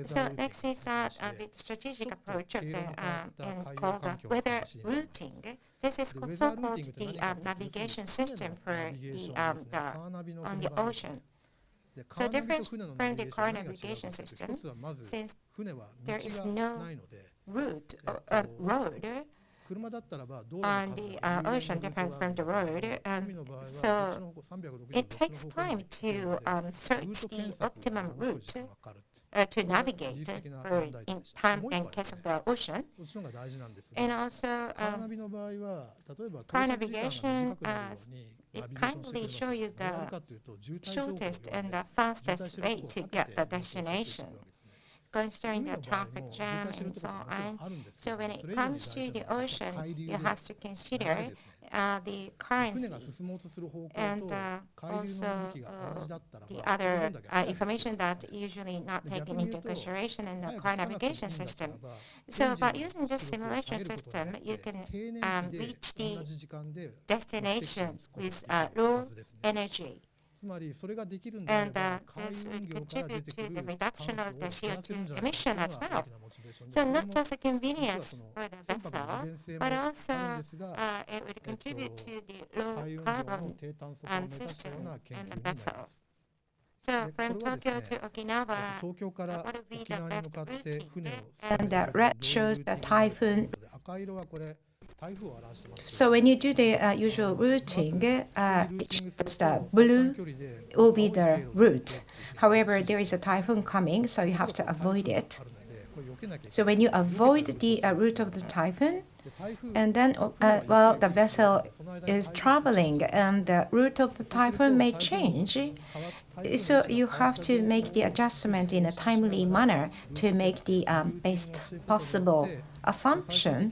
So next is a bit strategic approach of the and called weather routing. This is so-called the navigation system for the on the ocean. So different from the car navigation system, since there is no route or road on the ocean, different from the road, so it takes time to search the optimum route to navigate in time and case of the ocean. And also, car navigation, it kindly shows you the shortest and the fastest way to get the destination, considering the traffic jam and so on. So when it comes to the ocean, you have to consider the currency and also the other information that usually not taken into consideration in the car navigation system. So by using this simulation system, you can reach the destination with low energy. And this would contribute to the reduction of the CO2 emission as well. So not just a convenience for the vessel, but also it would contribute to the low carbon system in the vessel. So from Tokyo to Okinawa, what would be the best routing? And the red shows the typhoon. So when you do the usual routing, it shows the blue will be the route. However, there is a typhoon coming, so you have to avoid it. So when you avoid the route of the typhoon, and then while the vessel is traveling and the route of the typhoon may change, so you have to make the adjustment in a timely manner to make the best possible assumption.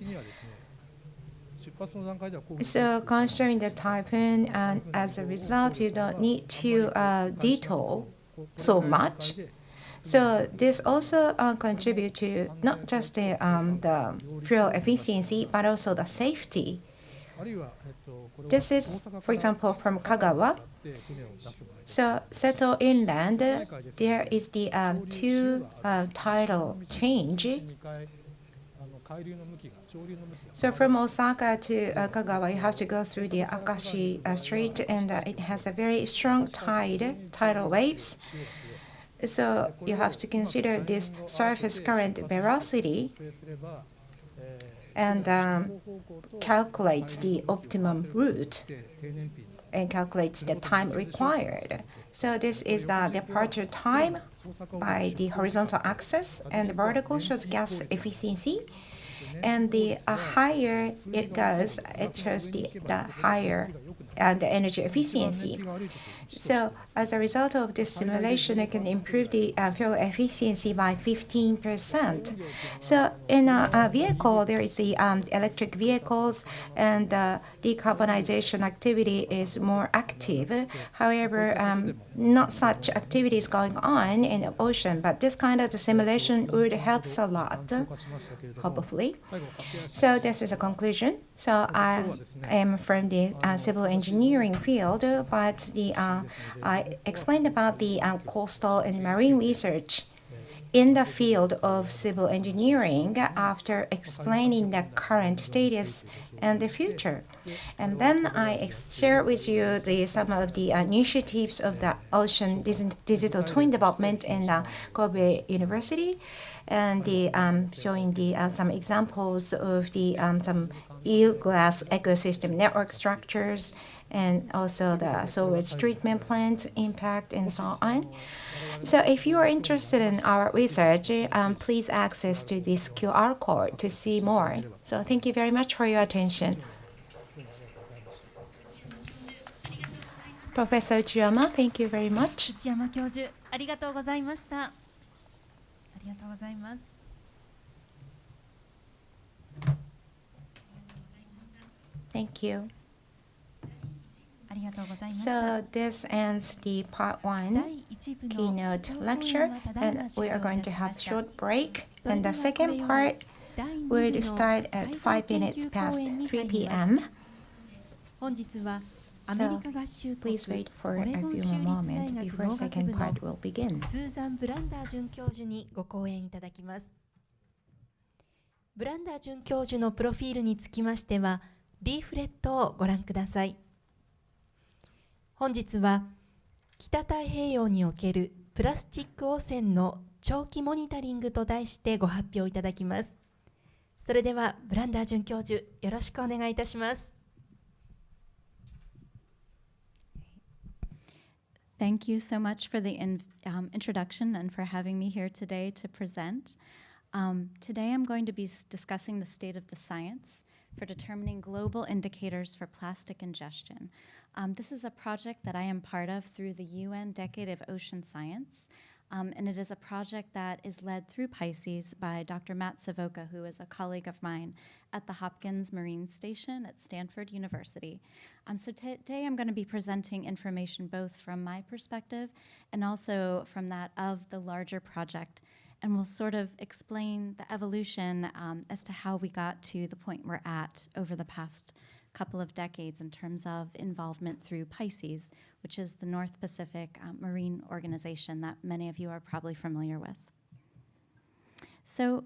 So considering the typhoon, and as a result, you don't need to detour so much. So this also contributes to not just the fuel efficiency, but also the safety. This is, for example, from Kagawa. So Seto Inland, there is the 2 tidal change. So from Osaka to Kagawa, you have to go through the Akashi Strait, and it has a very strong tidal waves. So you have to consider this surface current velocity and calculates the optimum route and calculates the time required. So this is the departure time by the horizontal axis, and the vertical shows gas efficiency. And the higher it goes, it shows the higher and energy efficiency. So as a result of this simulation, it can improve the fuel efficiency by 15%. So in a vehicle, there is the electric vehicles, and decarbonization activity is more active. However, not such activities going on in the ocean, but this kind of simulation would help a lot, hopefully. So this is a conclusion. So I am from the civil engineering field, but I explained about the coastal and marine research in the field of civil engineering after explaining the current status and the future. And then I share with you some of the initiatives of the ocean digital twin development in Kobe University, and showing some examples of some eelgrass ecosystem network structures, and also the sewage treatment plant impact and so on. So if you are interested in our research, please access to this QR code to see more. So thank you very much for your attention. Professor Uchiyama, thank you very much. 内山教授、ありがとうございました。ありがとうございます。Thank you. ありがとうございました。 So this ends the part 1 keynote lecture, and we are going to have a short break. And the second part will start at 5 minutes past 3 p.m. 本日はアメリカ合衆国 Please wait for オ a レゴン few 州 more 立大 moments 学 before 農学 second 部の part will begin. スーザン・ブランダー准教授にご講演いただきます。ブランダー准教授のプロフィールにつきましては、リーフレットをご覧ください。本日は北太平洋におけるプラスチック汚染の長期モニタリングと題してご発表いただきます。それではブランダー准教授、よろしくお願いいたします。Thank you so much for the introduction and for having me here today to present. Today I'm going to be discussing the state of the science for determining global indicators for plastic ingestion. This is a project that I am part of through the UN Decade of Ocean Science, and it is a project that is led through Pisces by Dr. Matt Savoca, who is a colleague of mine at the Hopkins Marine Station at Stanford University. So today I'm going to be presenting information both from my perspective and also from that of the larger project, and we'll sort of explain the evolution as to how we got to the point we're at over the past couple of decades in terms of involvement through Pisces, which is the North Pacific Marine Organization that many of you are probably familiar with. So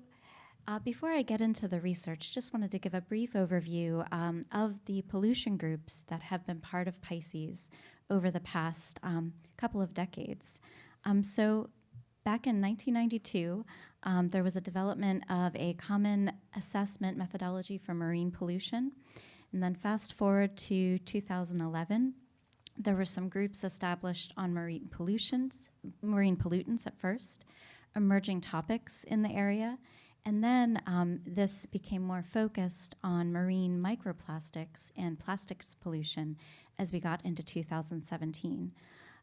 before I get into the research, just wanted to give a brief overview of the pollution groups that have been part of Pisces over the past couple of decades. So back in 1992, there was a development of a common assessment methodology for marine pollution. And then fast forward to 2011, there were some groups established on marine pollutants at first, emerging topics in the area, and then this became more focused on marine microplastics and plastics pollution as we got into 2017.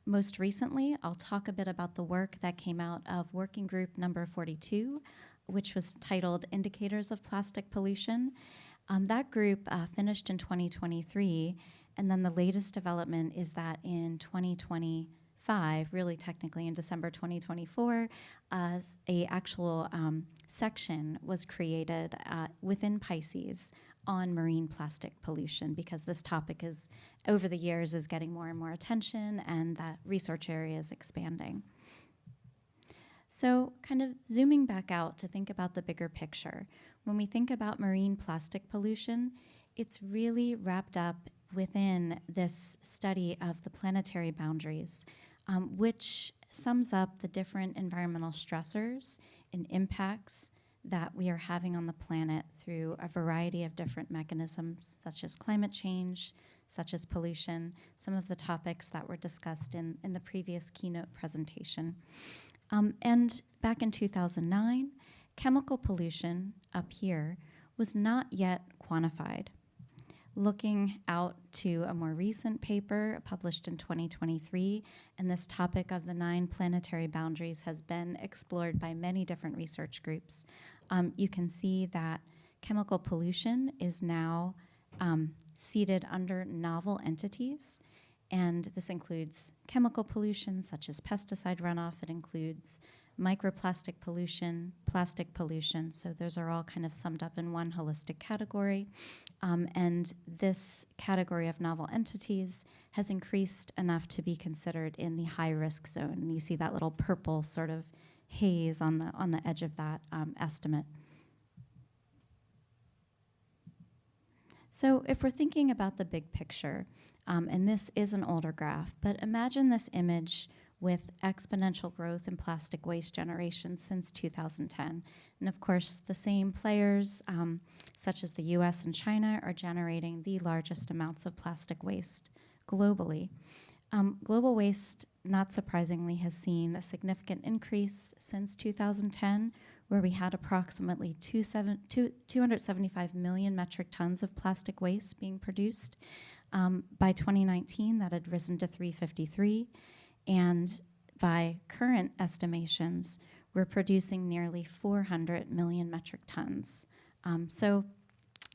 Most recently, I'll talk a bit about the work that came out of working group number 42, which was titled Indicators of Plastic Pollution. That group finished in 2023, and then the latest development is that in 2025, really technically in December 2024, an actual section was created within Pisces on marine plastic pollution, because this topic is, over the years, is getting more and more attention, and that research area is expanding. So kind of zooming back out to think about the bigger picture, when we think about marine plastic pollution, it's really wrapped up within this study of the planetary boundaries, which sums up the different environmental stressors and impacts that we are having on the planet through a variety of different mechanisms, such as climate change, such as pollution, some of the topics that were discussed in the previous keynote presentation. And back in 2009, chemical pollution up here was not yet quantified. looking out to a more recent paper published in 2023, and this topic of the 9 planetary boundaries has been explored by many different research groups. You can see that chemical pollution is now seated under novel entities, and this includes chemical pollution such as pesticide runoff. It includes microplastic pollution, plastic pollution, so those are all kind of summed up in one holistic category. And this category of novel entities has increased enough to be considered in the high-risk zone. And you see that little purple sort of haze on the edge of that estimate. So if we're thinking about the big picture, and this is an older graph, but imagine this image with exponential growth in plastic waste generation since 2010. And of course, the same players, such as the US and China, are generating the largest amounts of plastic waste globally. Global waste, not surprisingly, has seen a significant increase since 2010, where we had approximately 275 million metric tons of plastic waste being produced. By 2019, that had risen to 353. And by current estimations, we're producing nearly 400 million metric tons. So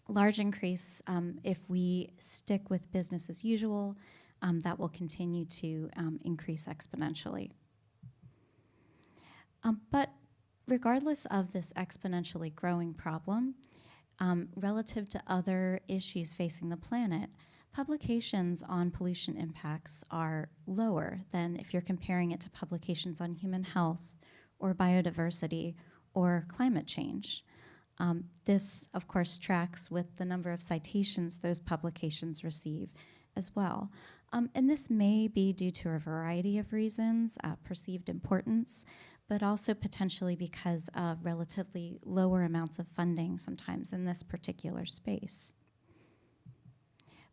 large increase. If we stick with business as usual, that will continue to increase exponentially. But regardless of this exponentially growing problem, relative to other issues facing the planet, publications on pollution impacts are lower than if you're comparing it to publications on human health or biodiversity or climate change. This, of course, tracks with the number of citations those publications receive as well. And this may be due to a variety of reasons, perceived importance, but also potentially because of relatively lower amounts of funding sometimes in this particular space.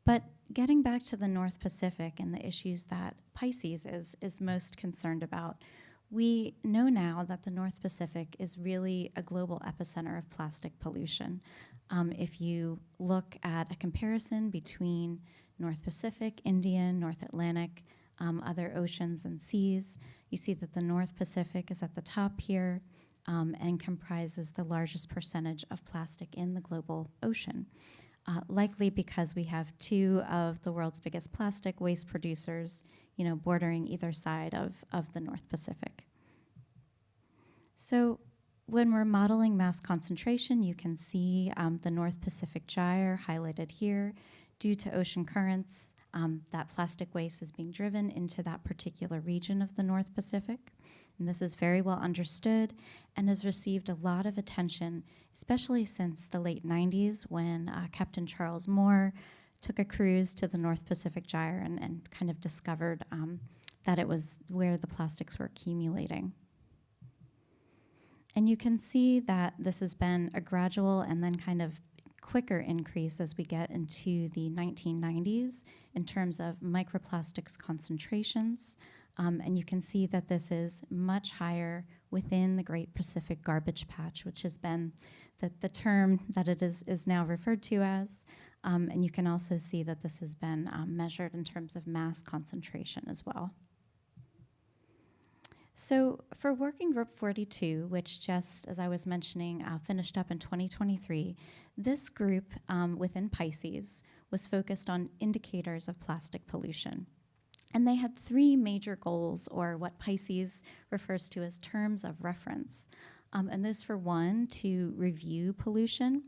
But getting back to the North Pacific and the issues that Pisces is most concerned about, we know now that the North Pacific is really a global epicenter of plastic pollution. If you look at a comparison between North Pacific, Indian, North Atlantic, other oceans and seas, you see that the North Pacific is at the top here and comprises the largest percentage of plastic in the global ocean. Likely because we have 2 of the world's biggest plastic waste producers, bordering either side of the North Pacific. So when we're modeling mass concentration, you can see the North Pacific gyre highlighted here. Due to ocean currents, that plastic waste is being driven into that particular region of the North Pacific. And this is very well understood and has received a lot of attention, especially since the late 90s when Captain Charles Moore took a cruise to the North Pacific gyre and kind of discovered that it was where the plastics were accumulating. And you can see that this has been a gradual and then kind of quicker increase as we get into the 1990s in terms of microplastics concentrations. And you can see that this is much higher within the Great Pacific Garbage Patch, which has been the term that it is now referred to as. And you can also see that this has been measured in terms of mass concentration as well. So for Working Group 42, which just, as I was mentioning, finished up in 2023, this group within Pisces was focused on indicators of plastic pollution. And they had 3 major goals, or what Pisces refers to as terms of reference. And those, for one, to review pollution.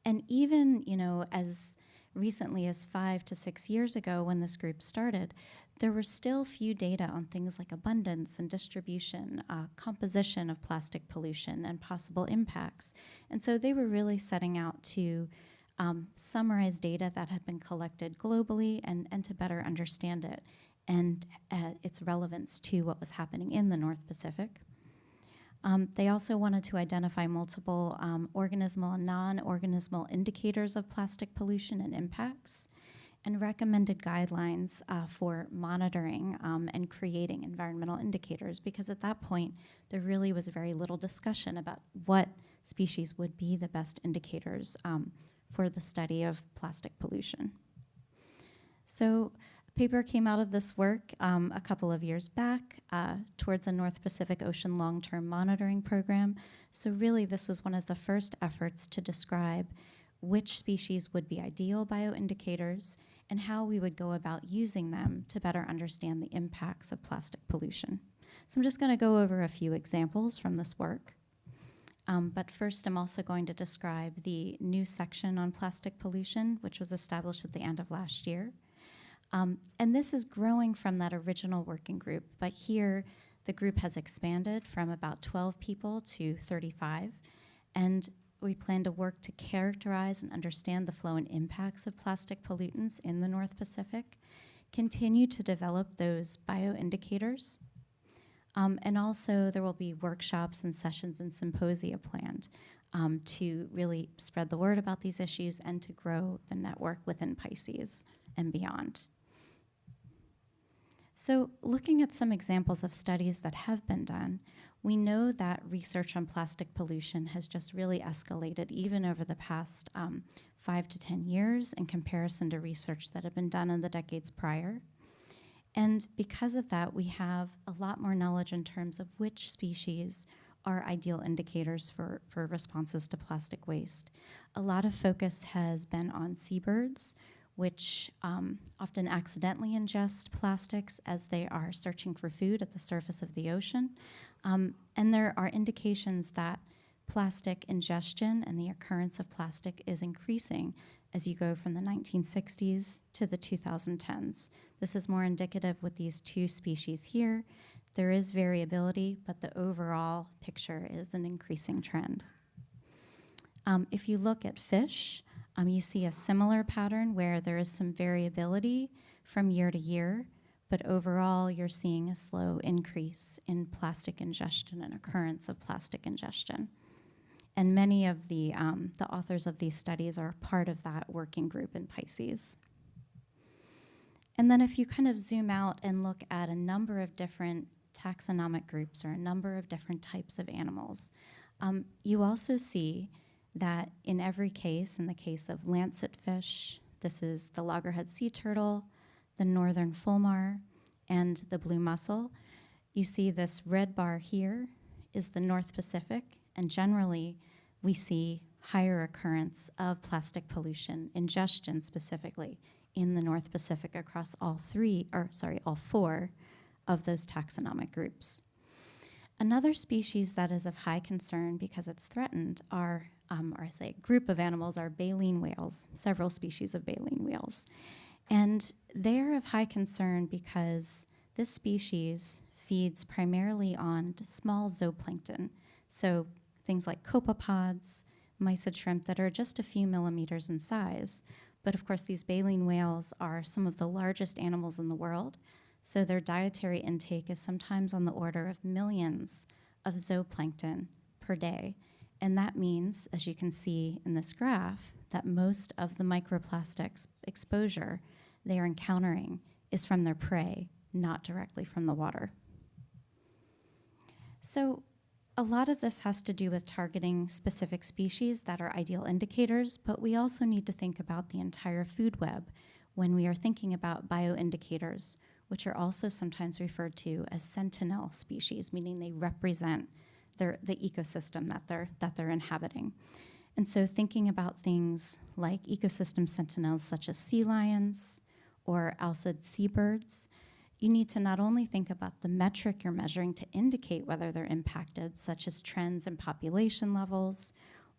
And even, as recently as 5 to 6 years ago when this group started, there were still few data on things like abundance and distribution, composition of plastic pollution, and possible impacts. And so they were really setting out to summarize data that had been collected globally and to better understand it and its relevance to what was happening in the North Pacific. They also wanted to identify multiple organismal and non-organismal indicators of plastic pollution and impacts, and recommended guidelines for monitoring and creating environmental indicators, because at that point, there really was very little discussion about what species would be the best indicators for the study of plastic pollution. So a paper came out of this work a couple of years back towards a North Pacific Ocean long-term monitoring program. So really this was one of the first efforts to describe which species would be ideal bioindicators and how we would go about using them to better understand the impacts of plastic pollution. So I'm just going to go over a few examples from this work. But first, I'm also going to describe the new section on plastic pollution, which was established at the end of last year. And this is growing from that original working group, but here the group has expanded from about 12 people to 35, and we plan to work to characterize and understand the flow and impacts of plastic pollutants in the North Pacific, continue to develop those bioindicators, and also there will be workshops and sessions and symposia planned to really spread the word about these issues and to grow the network within Pisces and beyond. So looking at some examples of studies that have been done, we know that research on plastic pollution has just really escalated even over the past 5 to 10 years in comparison to research that had been done in the decades prior. And because of that, we have a lot more knowledge in terms of which species are ideal indicators for responses to plastic waste. A lot of focus has been on seabirds, which often accidentally ingest plastics as they are searching for food at the surface of the ocean. And there are indications that plastic ingestion and the occurrence of plastic is increasing as you go from the 1960s to the 2010s. This is more indicative with these two species here. There is variability, but the overall picture is an increasing trend. If you look at fish, you see a similar pattern where there is some variability from year to year, but overall you're seeing a slow increase in plastic ingestion and occurrence of plastic ingestion. And many of the authors of these studies are part of that working group in Pisces. And then if you kind of zoom out and look at a number of different taxonomic groups or a number of different types of animals, you also see that in every case, in the case of lancetfish, this is the loggerhead sea turtle, the northern fulmar, and the blue mussel, you see this red bar here is the North Pacific, and generally we see higher occurrence of plastic pollution, ingestion specifically, in the North Pacific across all four of those taxonomic groups. Another species that is of high concern because it's threatened are, or I say a group of animals, are baleen whales, several species of baleen whales. And they're of high concern because this species feeds primarily on small zooplankton, so things like copepods, mysid shrimp that are just a few millimeters in size. But of course, these baleen whales are some of the largest animals in the world, so their dietary intake is sometimes on the order of millions of zooplankton per day. And that means, as you can see in this graph, that most of the microplastics exposure they are encountering is from their prey, not directly from the water. So a lot of this has to do with targeting specific species that are ideal indicators, but we also need to think about the entire food web when we are thinking about bioindicators, which are also sometimes referred to as sentinel species, meaning they represent the ecosystem that they're inhabiting. And so thinking about things like ecosystem sentinels such as sea lions or alcid seabirds, you need to not only think about the metric you're measuring to indicate whether they're impacted, such as trends in population levels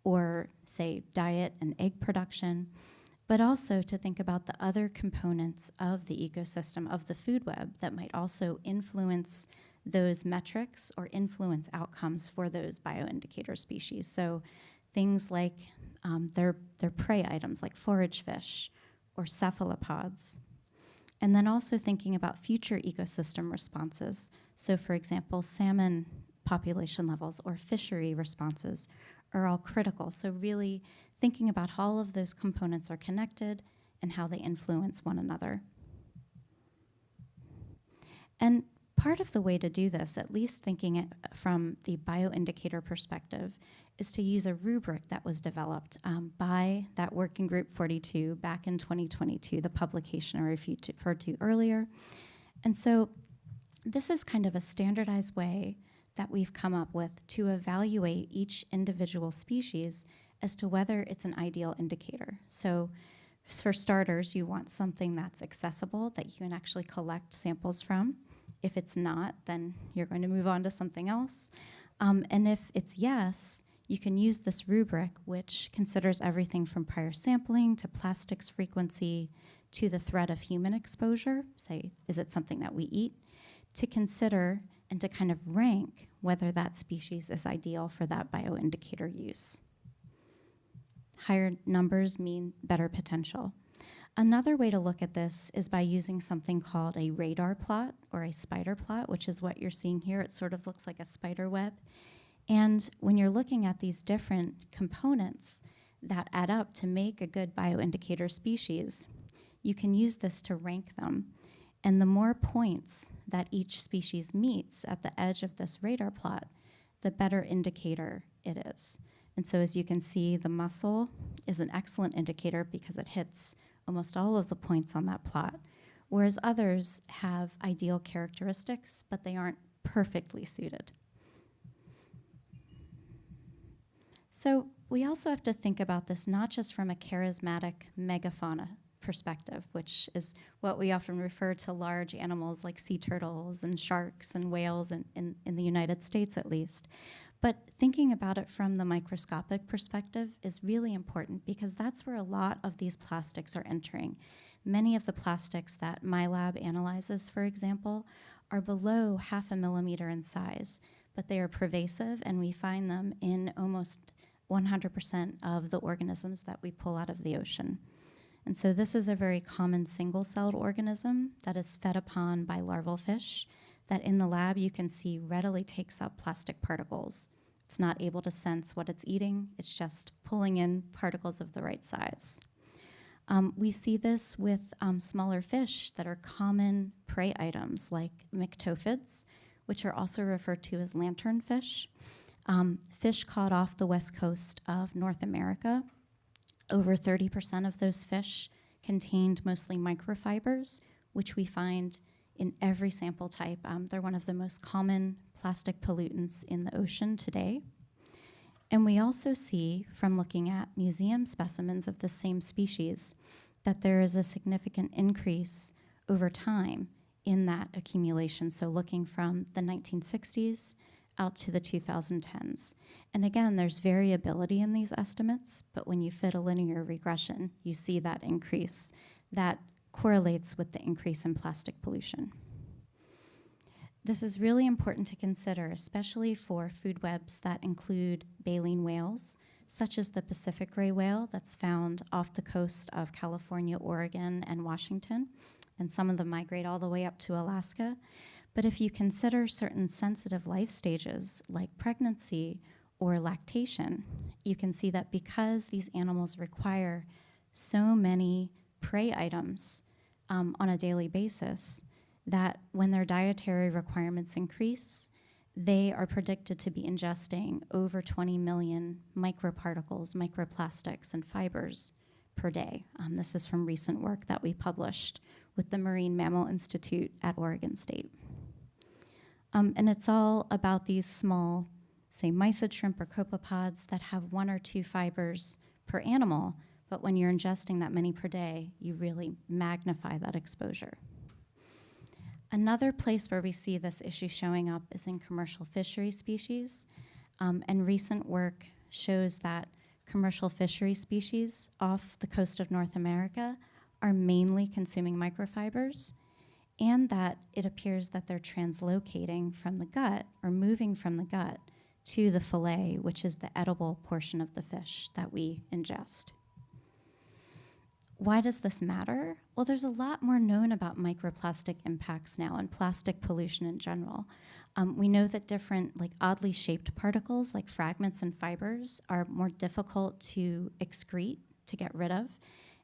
or, say, diet and egg production, but also to think about the other components of the ecosystem, of the food web, that might also influence those metrics or influence outcomes for those bioindicator species. So things like their prey items like forage fish or cephalopods. And then also thinking about future ecosystem responses. So for example, salmon population levels or fishery responses are all critical. So really thinking about how all of those components are connected and how they influence one another. And part of the way to do this, at least thinking it from the bioindicator perspective, is to use a rubric that was developed by that Working Group 42 back in 2022, the publication I referred to earlier. And so this is kind of a standardized way that we've come up with to evaluate each individual species as to whether it's an ideal indicator. So for starters, you want something that's accessible, that you can actually collect samples from. If it's not, then you're going to move on to something else. And if it's yes, you can use this rubric, which considers everything from prior sampling to plastics frequency to the threat of human exposure, say, is it something that we eat, to consider and to kind of rank whether that species is ideal for that bioindicator use. Higher numbers mean better potential. Another way to look at this is by using something called a radar plot or a spider plot, which is what you're seeing here. It sort of looks like a spider web. And when you're looking at these different components that add up to make a good bioindicator species, you can use this to rank them. And the more points that each species meets at the edge of this radar plot, the better indicator it is. And so as you can see, the mussel is an excellent indicator because it hits almost all of the points on that plot, whereas others have ideal characteristics, but they aren't perfectly suited. So we also have to think about this not just from a charismatic megafauna perspective, which is what we often refer to large animals like sea turtles and sharks and whales in the United States at least. But thinking about it from the microscopic perspective is really important because that's where a lot of these plastics are entering. Many of the plastics that my lab analyzes, for example, are below 0.5 millimeter in size, but they are pervasive and we find them in almost 100% of the organisms that we pull out of the ocean. And so this is a very common single-celled organism that is fed upon by larval fish that in the lab you can see readily takes up plastic particles. It's not able to sense what it's eating, it's just pulling in particles of the right size. We see this with smaller fish that are common prey items like myctophids, which are also referred to as lanternfish. Fish caught off the west coast of North America. Over 30% of those fish contained mostly microfibers, which we find in every sample type. They're one of the most common plastic pollutants in the ocean today. And we also see from looking at museum specimens of the same species that there is a significant increase over time in that accumulation. So looking from the 1960s out to the 2010s. And again, there's variability in these estimates, but when you fit a linear regression, you see that increase. That correlates with the increase in plastic pollution. This is really important to consider, especially for food webs that include baleen whales, such as the Pacific gray whale that's found off the coast of California, Oregon, and Washington, and some of them migrate all the way up to Alaska. But if you consider certain sensitive life stages like pregnancy or lactation, you can see that because these animals require so many prey items on a daily basis, that when their dietary requirements increase, they are predicted to be ingesting over 20 million microparticles, microplastics, and fibers per day. This is from recent work that we published with the Marine Mammal Institute at Oregon State. And it's all about these small, say, mysid shrimp or copepods that have 1 or 2 fibers per animal, but when you're ingesting that many per day, you really magnify that exposure. Another place where we see this issue showing up is in commercial fishery species. And recent work shows that commercial fishery species off the coast of North America are mainly consuming microfibers, and that it appears that they're translocating from the gut or moving from the gut to the fillet, which is the edible portion of the fish that we ingest. Why does this matter? Well, there's a lot more known about microplastic impacts now and plastic pollution in general. We know that different, like oddly shaped particles, like fragments and fibers, are more difficult to excrete, to get rid of.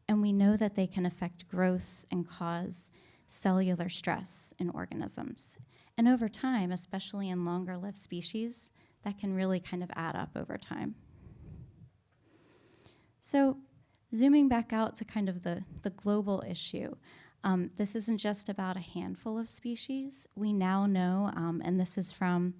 And we know that they can affect growth and cause cellular stress in organisms. And over time, especially in longer-lived species, that can really kind of add up over time. So zooming back out to kind of the global issue, this isn't just about a handful of species. We now know, and this is from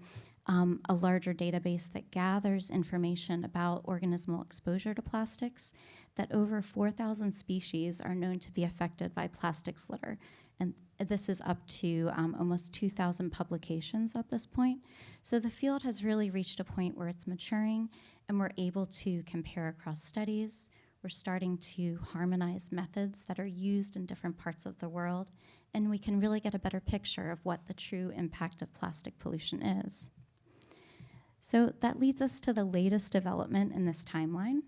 a larger database that gathers information about organismal exposure to plastics, that over 4,000 species are known to be affected by plastics litter. And this is up to almost 2,000 publications at this point. So the field has really reached a point where it's maturing, and we're able to compare across studies. We're starting to harmonize methods that are used in different parts of the world, and we can really get a better picture of what the true impact of plastic pollution is. So that leads us to the latest development in this timeline,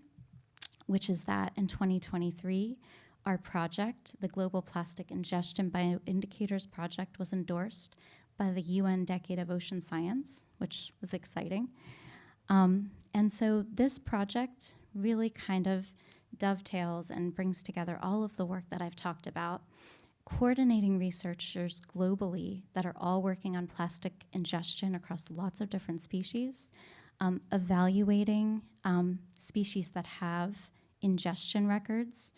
which is that in 2023, our project, the Global Plastic Ingestion Bioindicators Project, was endorsed by the UN Decade of Ocean Science, which was exciting. And so this project really kind of dovetails and brings together all of the work that I've talked about, coordinating researchers globally that are all working on plastic ingestion across lots of different species, evaluating species that have ingestion records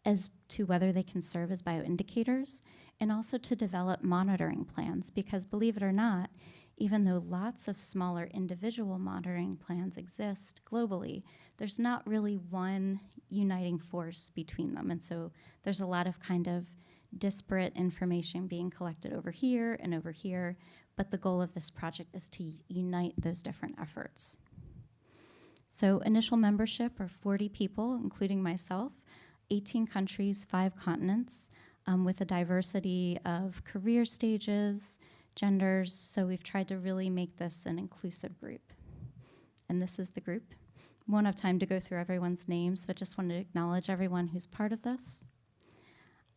as to whether they can serve as bioindicators, and also to develop monitoring plans, because believe it or not, even though lots of smaller individual monitoring plans exist globally, there's not really one uniting force between them. And so there's a lot of kind of disparate information being collected over here and over here, but the goal of this project is to unite those different efforts. So initial membership are 40 people, including myself, 18 countries, 5 continents, with a diversity of career stages, genders, so we've tried to really make this an inclusive group. And this is the group. Won't have time to go through everyone's names, but just wanted to acknowledge everyone who's part of this.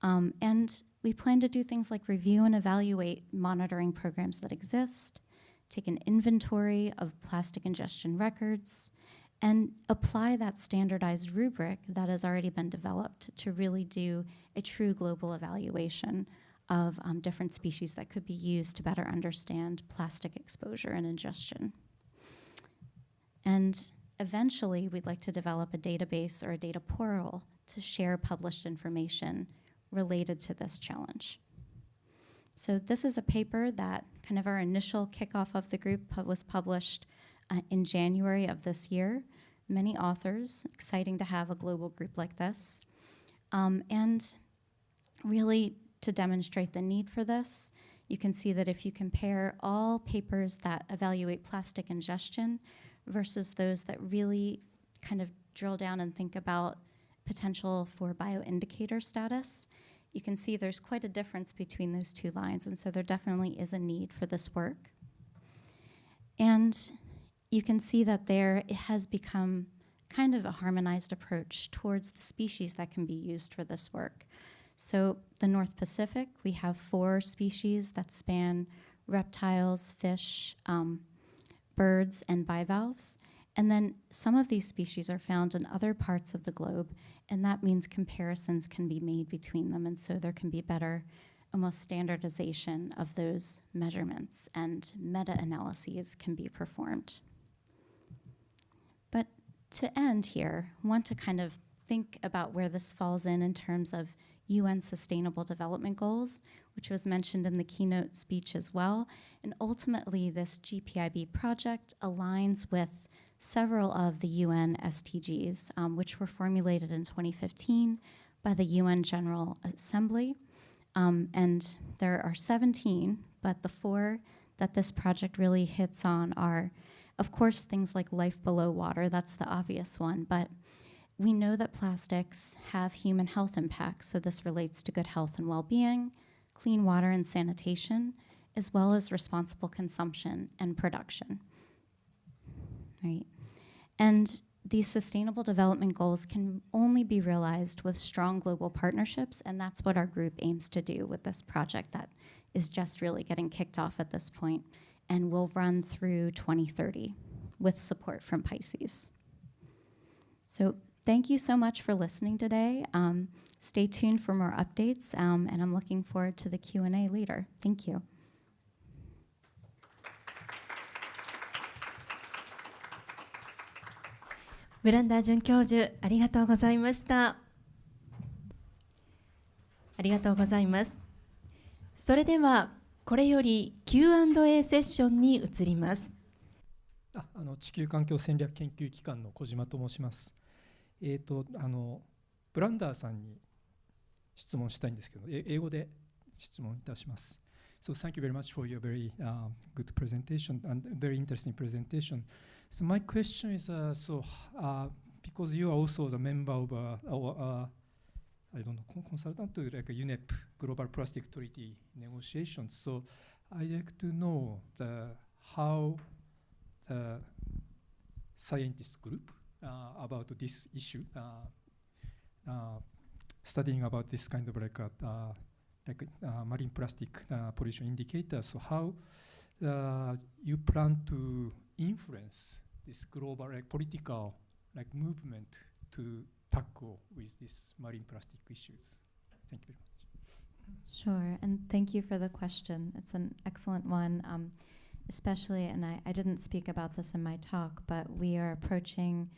And we plan to do things like review and evaluate monitoring programs that exist, take an inventory of plastic ingestion records, and apply that standardized rubric that has already been developed to really do a true global evaluation of different species that could be used to better understand plastic exposure and ingestion. And eventually, we'd like to develop a database or a data portal to share published information related to this challenge. So this is a paper that kind of our initial kickoff of the group was published in January of this year. Many authors, exciting to have a global group like this. And really, to demonstrate the need for this, you can see that if you compare all papers that evaluate plastic ingestion versus those that really kind of drill down and think about potential for bioindicator status, you can see there's quite a difference between those two lines, and so there definitely is a need for this work. And you can see that it has become kind of a harmonized approach towards the species that can be used for this work. So the North Pacific, we have 4 species that span reptiles, fish, birds, and bivalves. And then some of these species are found in other parts of the globe, and that means comparisons can be made between them, and so there can be better, almost standardization of those measurements, and meta-analyses can be performed. But to end here, I want to kind of think about where this falls in terms of UN Sustainable Development Goals, which was mentioned in the keynote speech as well. And ultimately, this GPIB project aligns with several of the UN SDGs, which were formulated in 2015 by the UN General Assembly. And there are 17, but the 4 that this project really hits on are, of course, things like life below water. That's the obvious one, but we know that plastics have human health impacts, so this relates to good health and well-being, clean water and sanitation, as well as responsible consumption and production. Right? And these sustainable development goals can only be realized with strong global partnerships, and that's what our group aims to do with this project that is just really getting kicked off at this point and will run through 2030 with support from Pisces. So thank you so much for listening today. Stay tuned for more updates, and I'm looking forward to the Q&A later. Thank you. ブランダー准教授、ありがとうございました。ありがとうございます。それではこれより Q&A セッションに移ります。地球環境戦略研究機関の小島と申します。ブランダーさんに質問したいんですけど、英語で質問いたします。So thank you very much for your very good presentation and very interesting presentation. So my question is, because you are also the member of I don't know, consultant to like a UNEP Global Plastic Treaty negotiations. So I'd like to know how the scientist group about this issue, studying about this kind of like marine plastic pollution indicators. So how you plan to influence this global political movement to tackle with these marine plastic issues? Thank you very much. Sure, and thank you for the question. It's an excellent one, especially, and I didn't speak about this in my talk, but we are approaching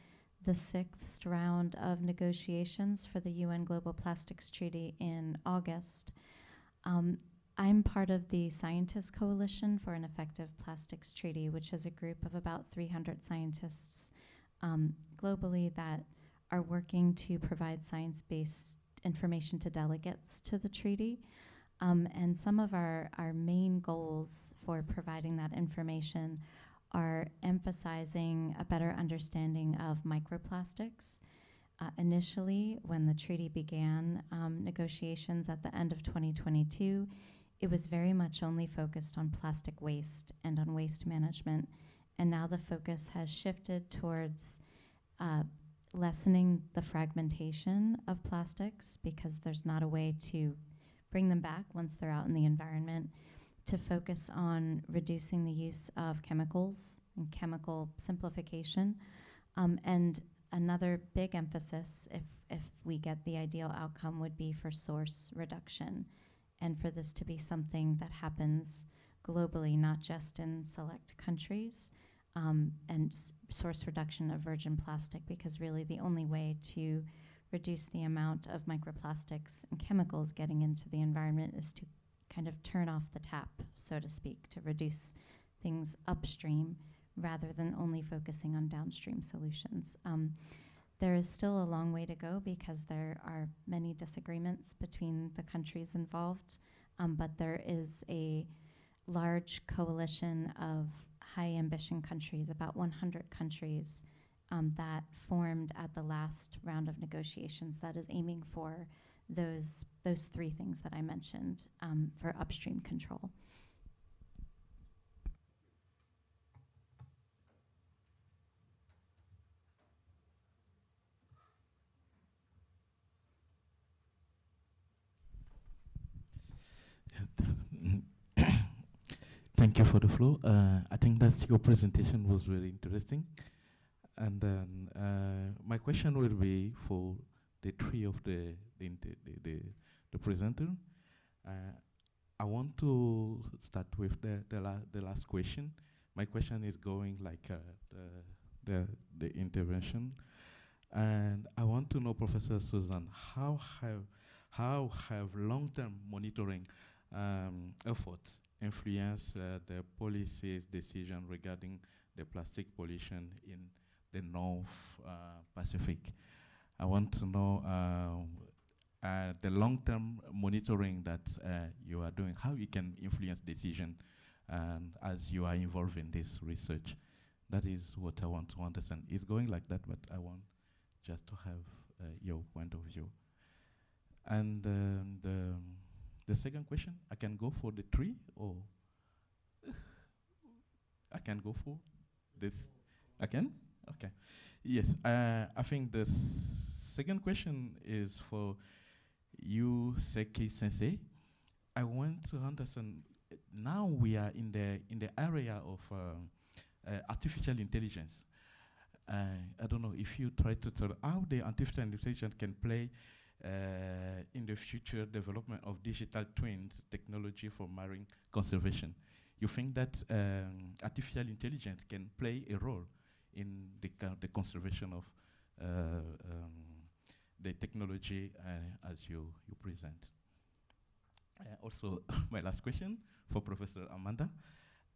the 6th round of negotiations for the UN Global Plastics Treaty in August. I'm part of the Scientist Coalition for an Effective Plastics Treaty, which is a group of about 300 scientists globally that are working to provide science-based information to delegates to the treaty. And some of our main goals for providing that information are emphasizing a better understanding of microplastics. Initially, when the treaty began negotiations at the end of 2022, it was very much only focused on plastic waste and on waste management. And now the focus has shifted towards lessening the fragmentation of plastics, because there's not a way to bring them back once they're out in the environment, to focus on reducing the use of chemicals and chemical simplification. And another big emphasis, if we get the ideal outcome, would be for source reduction, and for this to be something that happens globally, not just in select countries. And source reduction of virgin plastic, because really the only way to reduce the amount of microplastics and chemicals getting into the environment is to kind of turn off the tap, so to speak, to reduce things upstream rather than only focusing on downstream solutions. There is still a long way to go, because there are many disagreements between the countries involved, but there is a large coalition of high ambition countries, about 100 countries, that formed at the last round of negotiations, that is aiming for those 3 things that I mentioned for upstream control. Thank you for the floor. I think that your presentation was very interesting. And then my question will be for the 3 of the presenter. I want to start with the last question. My question is going like the intervention. And I want to know, Professor Susan, how have long-term monitoring efforts influence the policy's decision regarding the plastic pollution in the North Pacific? I want to know the long-term monitoring that you are doing, how you can influence decision as you are involved in this research. That is what I want to understand. It's going like that, but I want just to have your point of view. And the second question, I can go for the 3, or I can go for this. I can? Okay. Yes, I think the second question is for you, Seki Sensei. I want to understand, now we are in the area of artificial intelligence. I don't know if you try to tell how the artificial intelligence can play in the future development of digital twins technology for marine conservation. You think that artificial intelligence can play a role in the conservation of the technology as you present. Also, my last question for Professor Amanda.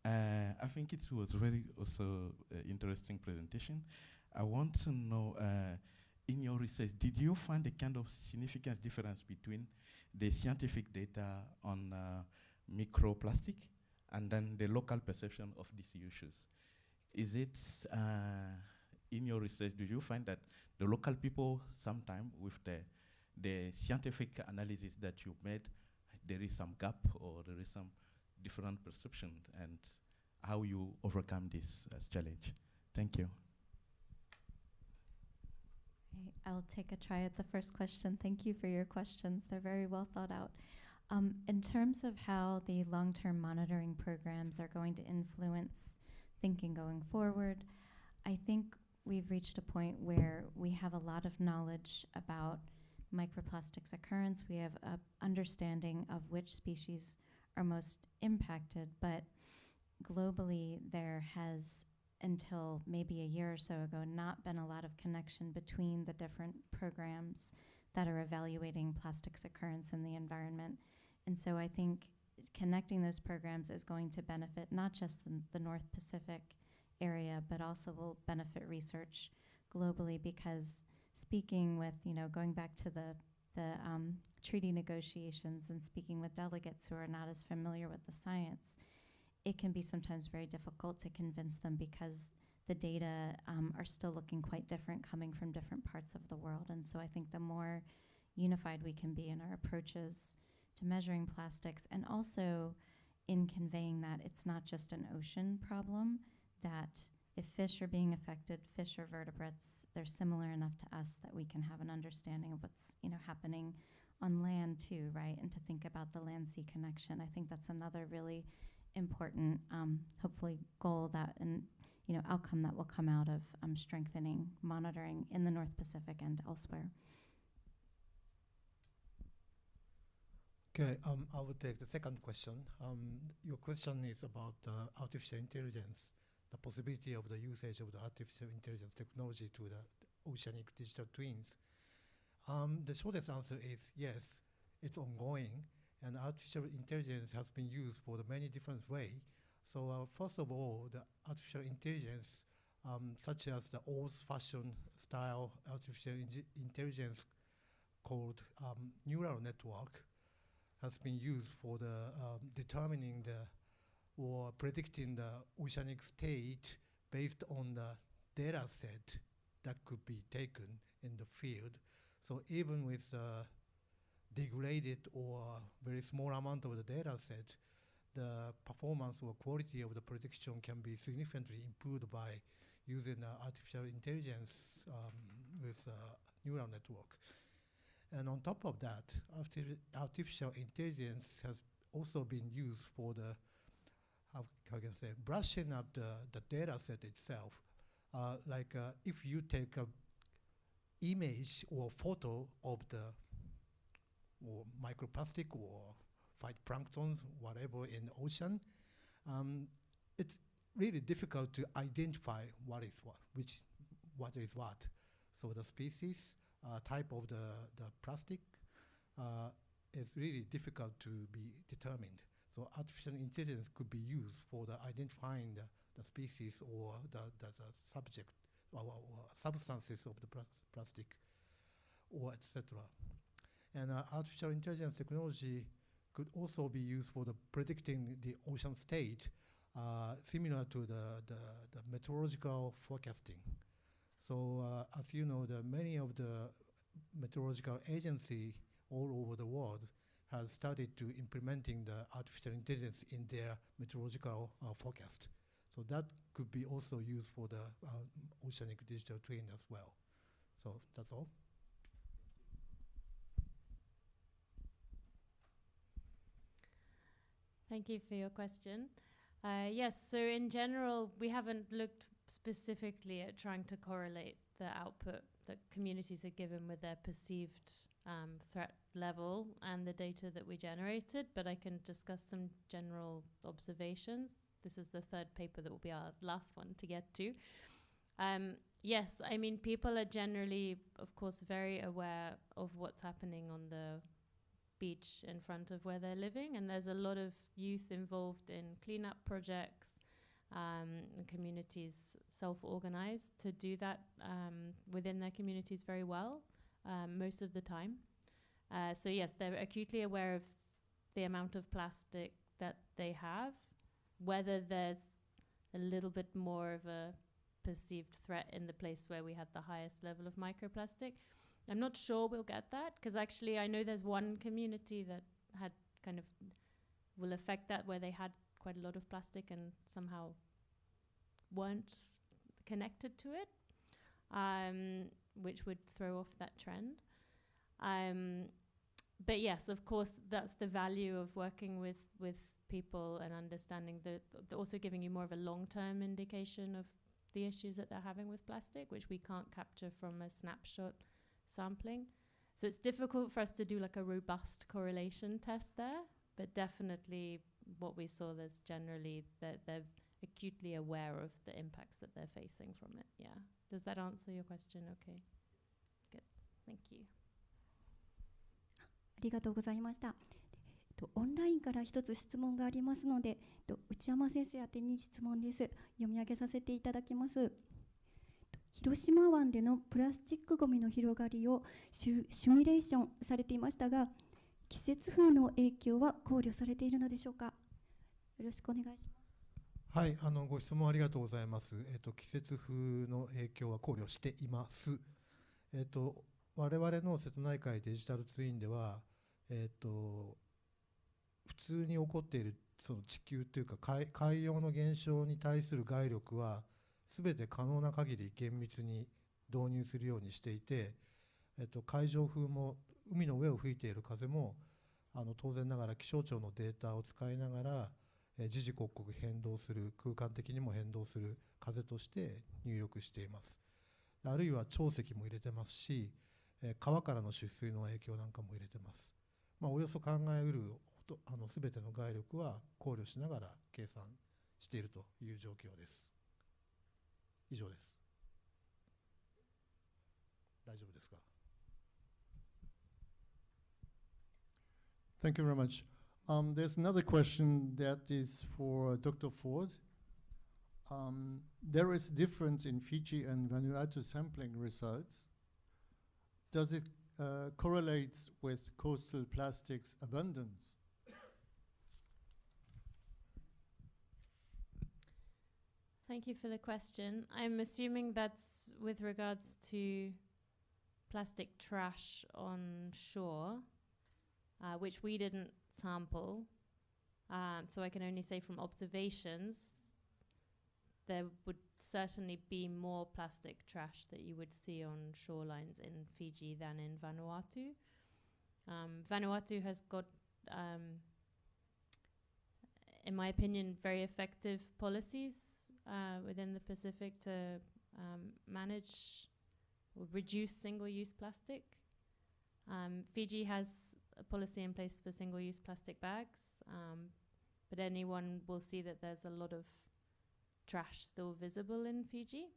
I think it was very also interesting presentation. I want to know, in your research, did you find a kind of significant difference between the scientific data on microplastic and then the local perception of these issues? Is it, in your research, do you find that the local people sometime with the scientific analysis that you made, there is some gap or there is some different perception, and how you overcome this as challenge? Thank you. Okay, I'll take a try at the first question. Thank you for your questions. They're very well thought out. In terms of how the long-term monitoring programs are going to influence thinking going forward, I think we've reached a point where we have a lot of knowledge about microplastics occurrence. We have an understanding of which species are most impacted, but globally there has, until maybe a year or so ago, not been a lot of connection between the different programs that are evaluating plastics occurrence in the environment. And so I think connecting those programs is going to benefit not just the North Pacific area, but also will benefit research globally, because speaking with, going back to the treaty negotiations and speaking with delegates who are not as familiar with the science, it can be sometimes very difficult to convince them because the data are still looking quite different coming from different parts of the world. And so I think the more unified we can be in our approaches to measuring plastics, and also in conveying that it's not just an ocean problem, that if fish are being affected, fish or vertebrates, they're similar enough to us that we can have an understanding of what's happening on land too, right? And to think about the land-sea connection. I think that's another really important, hopefully, goal that and outcome that will come out of strengthening monitoring in the North Pacific and elsewhere. Okay, I will take the second question. Your question is about artificial intelligence, the possibility of the usage of the artificial intelligence technology to the oceanic digital twins. The shortest answer is yes, it's ongoing, and artificial intelligence has been used for the many different ways. So first of all, the artificial intelligence, such as the old-fashioned style artificial intelligence called neural network, has been used for the determining or predicting the oceanic state based on the data set that could be taken in the field. So even with the degraded or very small amount of the data set, the performance or quality of the prediction can be significantly improved by using artificial intelligence with neural network. And on top of that, artificial intelligence has also been used for the, how can I say, brushing up the data set itself. Like if you take an image or photo of the microplastic or phytoplanktons, whatever in the ocean, it's really difficult to identify what is what is what. So the species, type of the plastic is really difficult to be determined. So artificial intelligence could be used for the identifying the species or the subject or substances of the plastic, or etc. And artificial intelligence technology could also be used for the predicting the ocean state, similar to the meteorological forecasting. So as you know, many of the meteorological agencies all over the world has started to implementing the artificial intelligence in their meteorological forecast. So that could be also used for the oceanic digital twin as well. So that's all. Thank you for your question. Yes, so in general, we haven't looked specifically at trying to correlate the output that communities are given with their perceived threat level and the data that we generated, but I can discuss some general observations. This is the third paper that will be our last one to get to. yes, I mean, people are generally, of course, very aware of what's happening on the beach in front of where they're living, and there's a lot of youth involved in cleanup projects. Communities self-organize to do that within their communities very well, most of the time. So yes, they're acutely aware of the amount of plastic that they have, whether there's a little bit more of a perceived threat in the place where we had the highest level of microplastic. I'm not sure we'll get that, because actually I know there's one community that had kind of will affect that, where they had quite a lot of plastic and somehow weren't connected to it, which would throw off that trend. But yes, of course, that's the value of working with people and understanding also giving you more of a long-term indication of the issues that they're having with plastic, which we can't capture from a snapshot sampling. So it's difficult for us to do like a robust correlation test there, but definitely what we saw, there's generally that they're acutely aware of the impacts that they're facing from it. Yeah. Does that answer your question? Okay. Good. Thank you. ありがとうございました。オンラインから一つ質問がありますので、内山先生宛てに質問です。読み上げさせていただきます。広島湾でのプラスチックごみの広がりをシミュレーションされていましたが、季節風の影響は考慮されているのでしょうか。よろしくお願いします。はい、ご質問ありがとうございます。季節風の影響は考慮しています。我々の瀬戸内海デジタルツインでは、普通に起こっているその地球というか海洋の現象に対する害力は全て可能な限り厳密に導入するようにしていて、海上風も海の上を吹いている風も当然ながら気象庁のデータを使いながら時々刻々変動する、空間的にも変動する風として入力しています。あるいは潮汐も入れてますし、川からの出水の影響なんかも入れてます。およそ考えうる全ての害力は考慮しながら計算しているという状況です。以上です。大丈夫ですか？ Thank you very much. There's another question that is for Dr. Ford. There is a difference in Fiji and Vanuatu sampling results. Does it correlate with coastal plastics abundance? Thank you for the question. I'm assuming that's with regards to plastic trash on shore, which we didn't sample. So I can only say from observations, there would certainly be more plastic trash that you would see on shorelines in Fiji than in Vanuatu. Vanuatu has got, in my opinion, very effective policies within the Pacific to manage or reduce single-use plastic. Fiji has a policy in place for single-use plastic bags, but anyone will see that there's a lot of trash still visible in Fiji.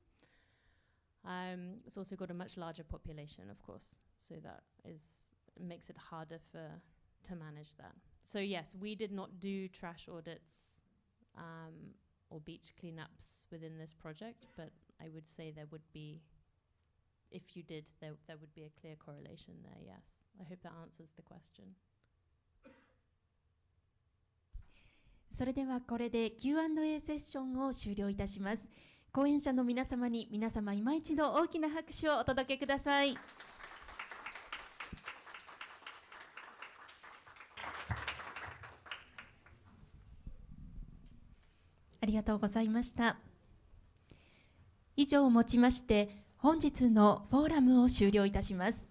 It's also got a much larger population, of course, so that makes it harder to manage that. So yes, we did not do trash audits or beach cleanups within this project, but I would say there would be, if you did, there would be a clear correlation there, yes. I hope that answers the question. それではこれで Q&A セッションを終了いたします。講演者の皆様に皆様今一度大きな拍手をお届けください。ありがとうございました。以上をもちまして本日のフォーラムを終了いたします。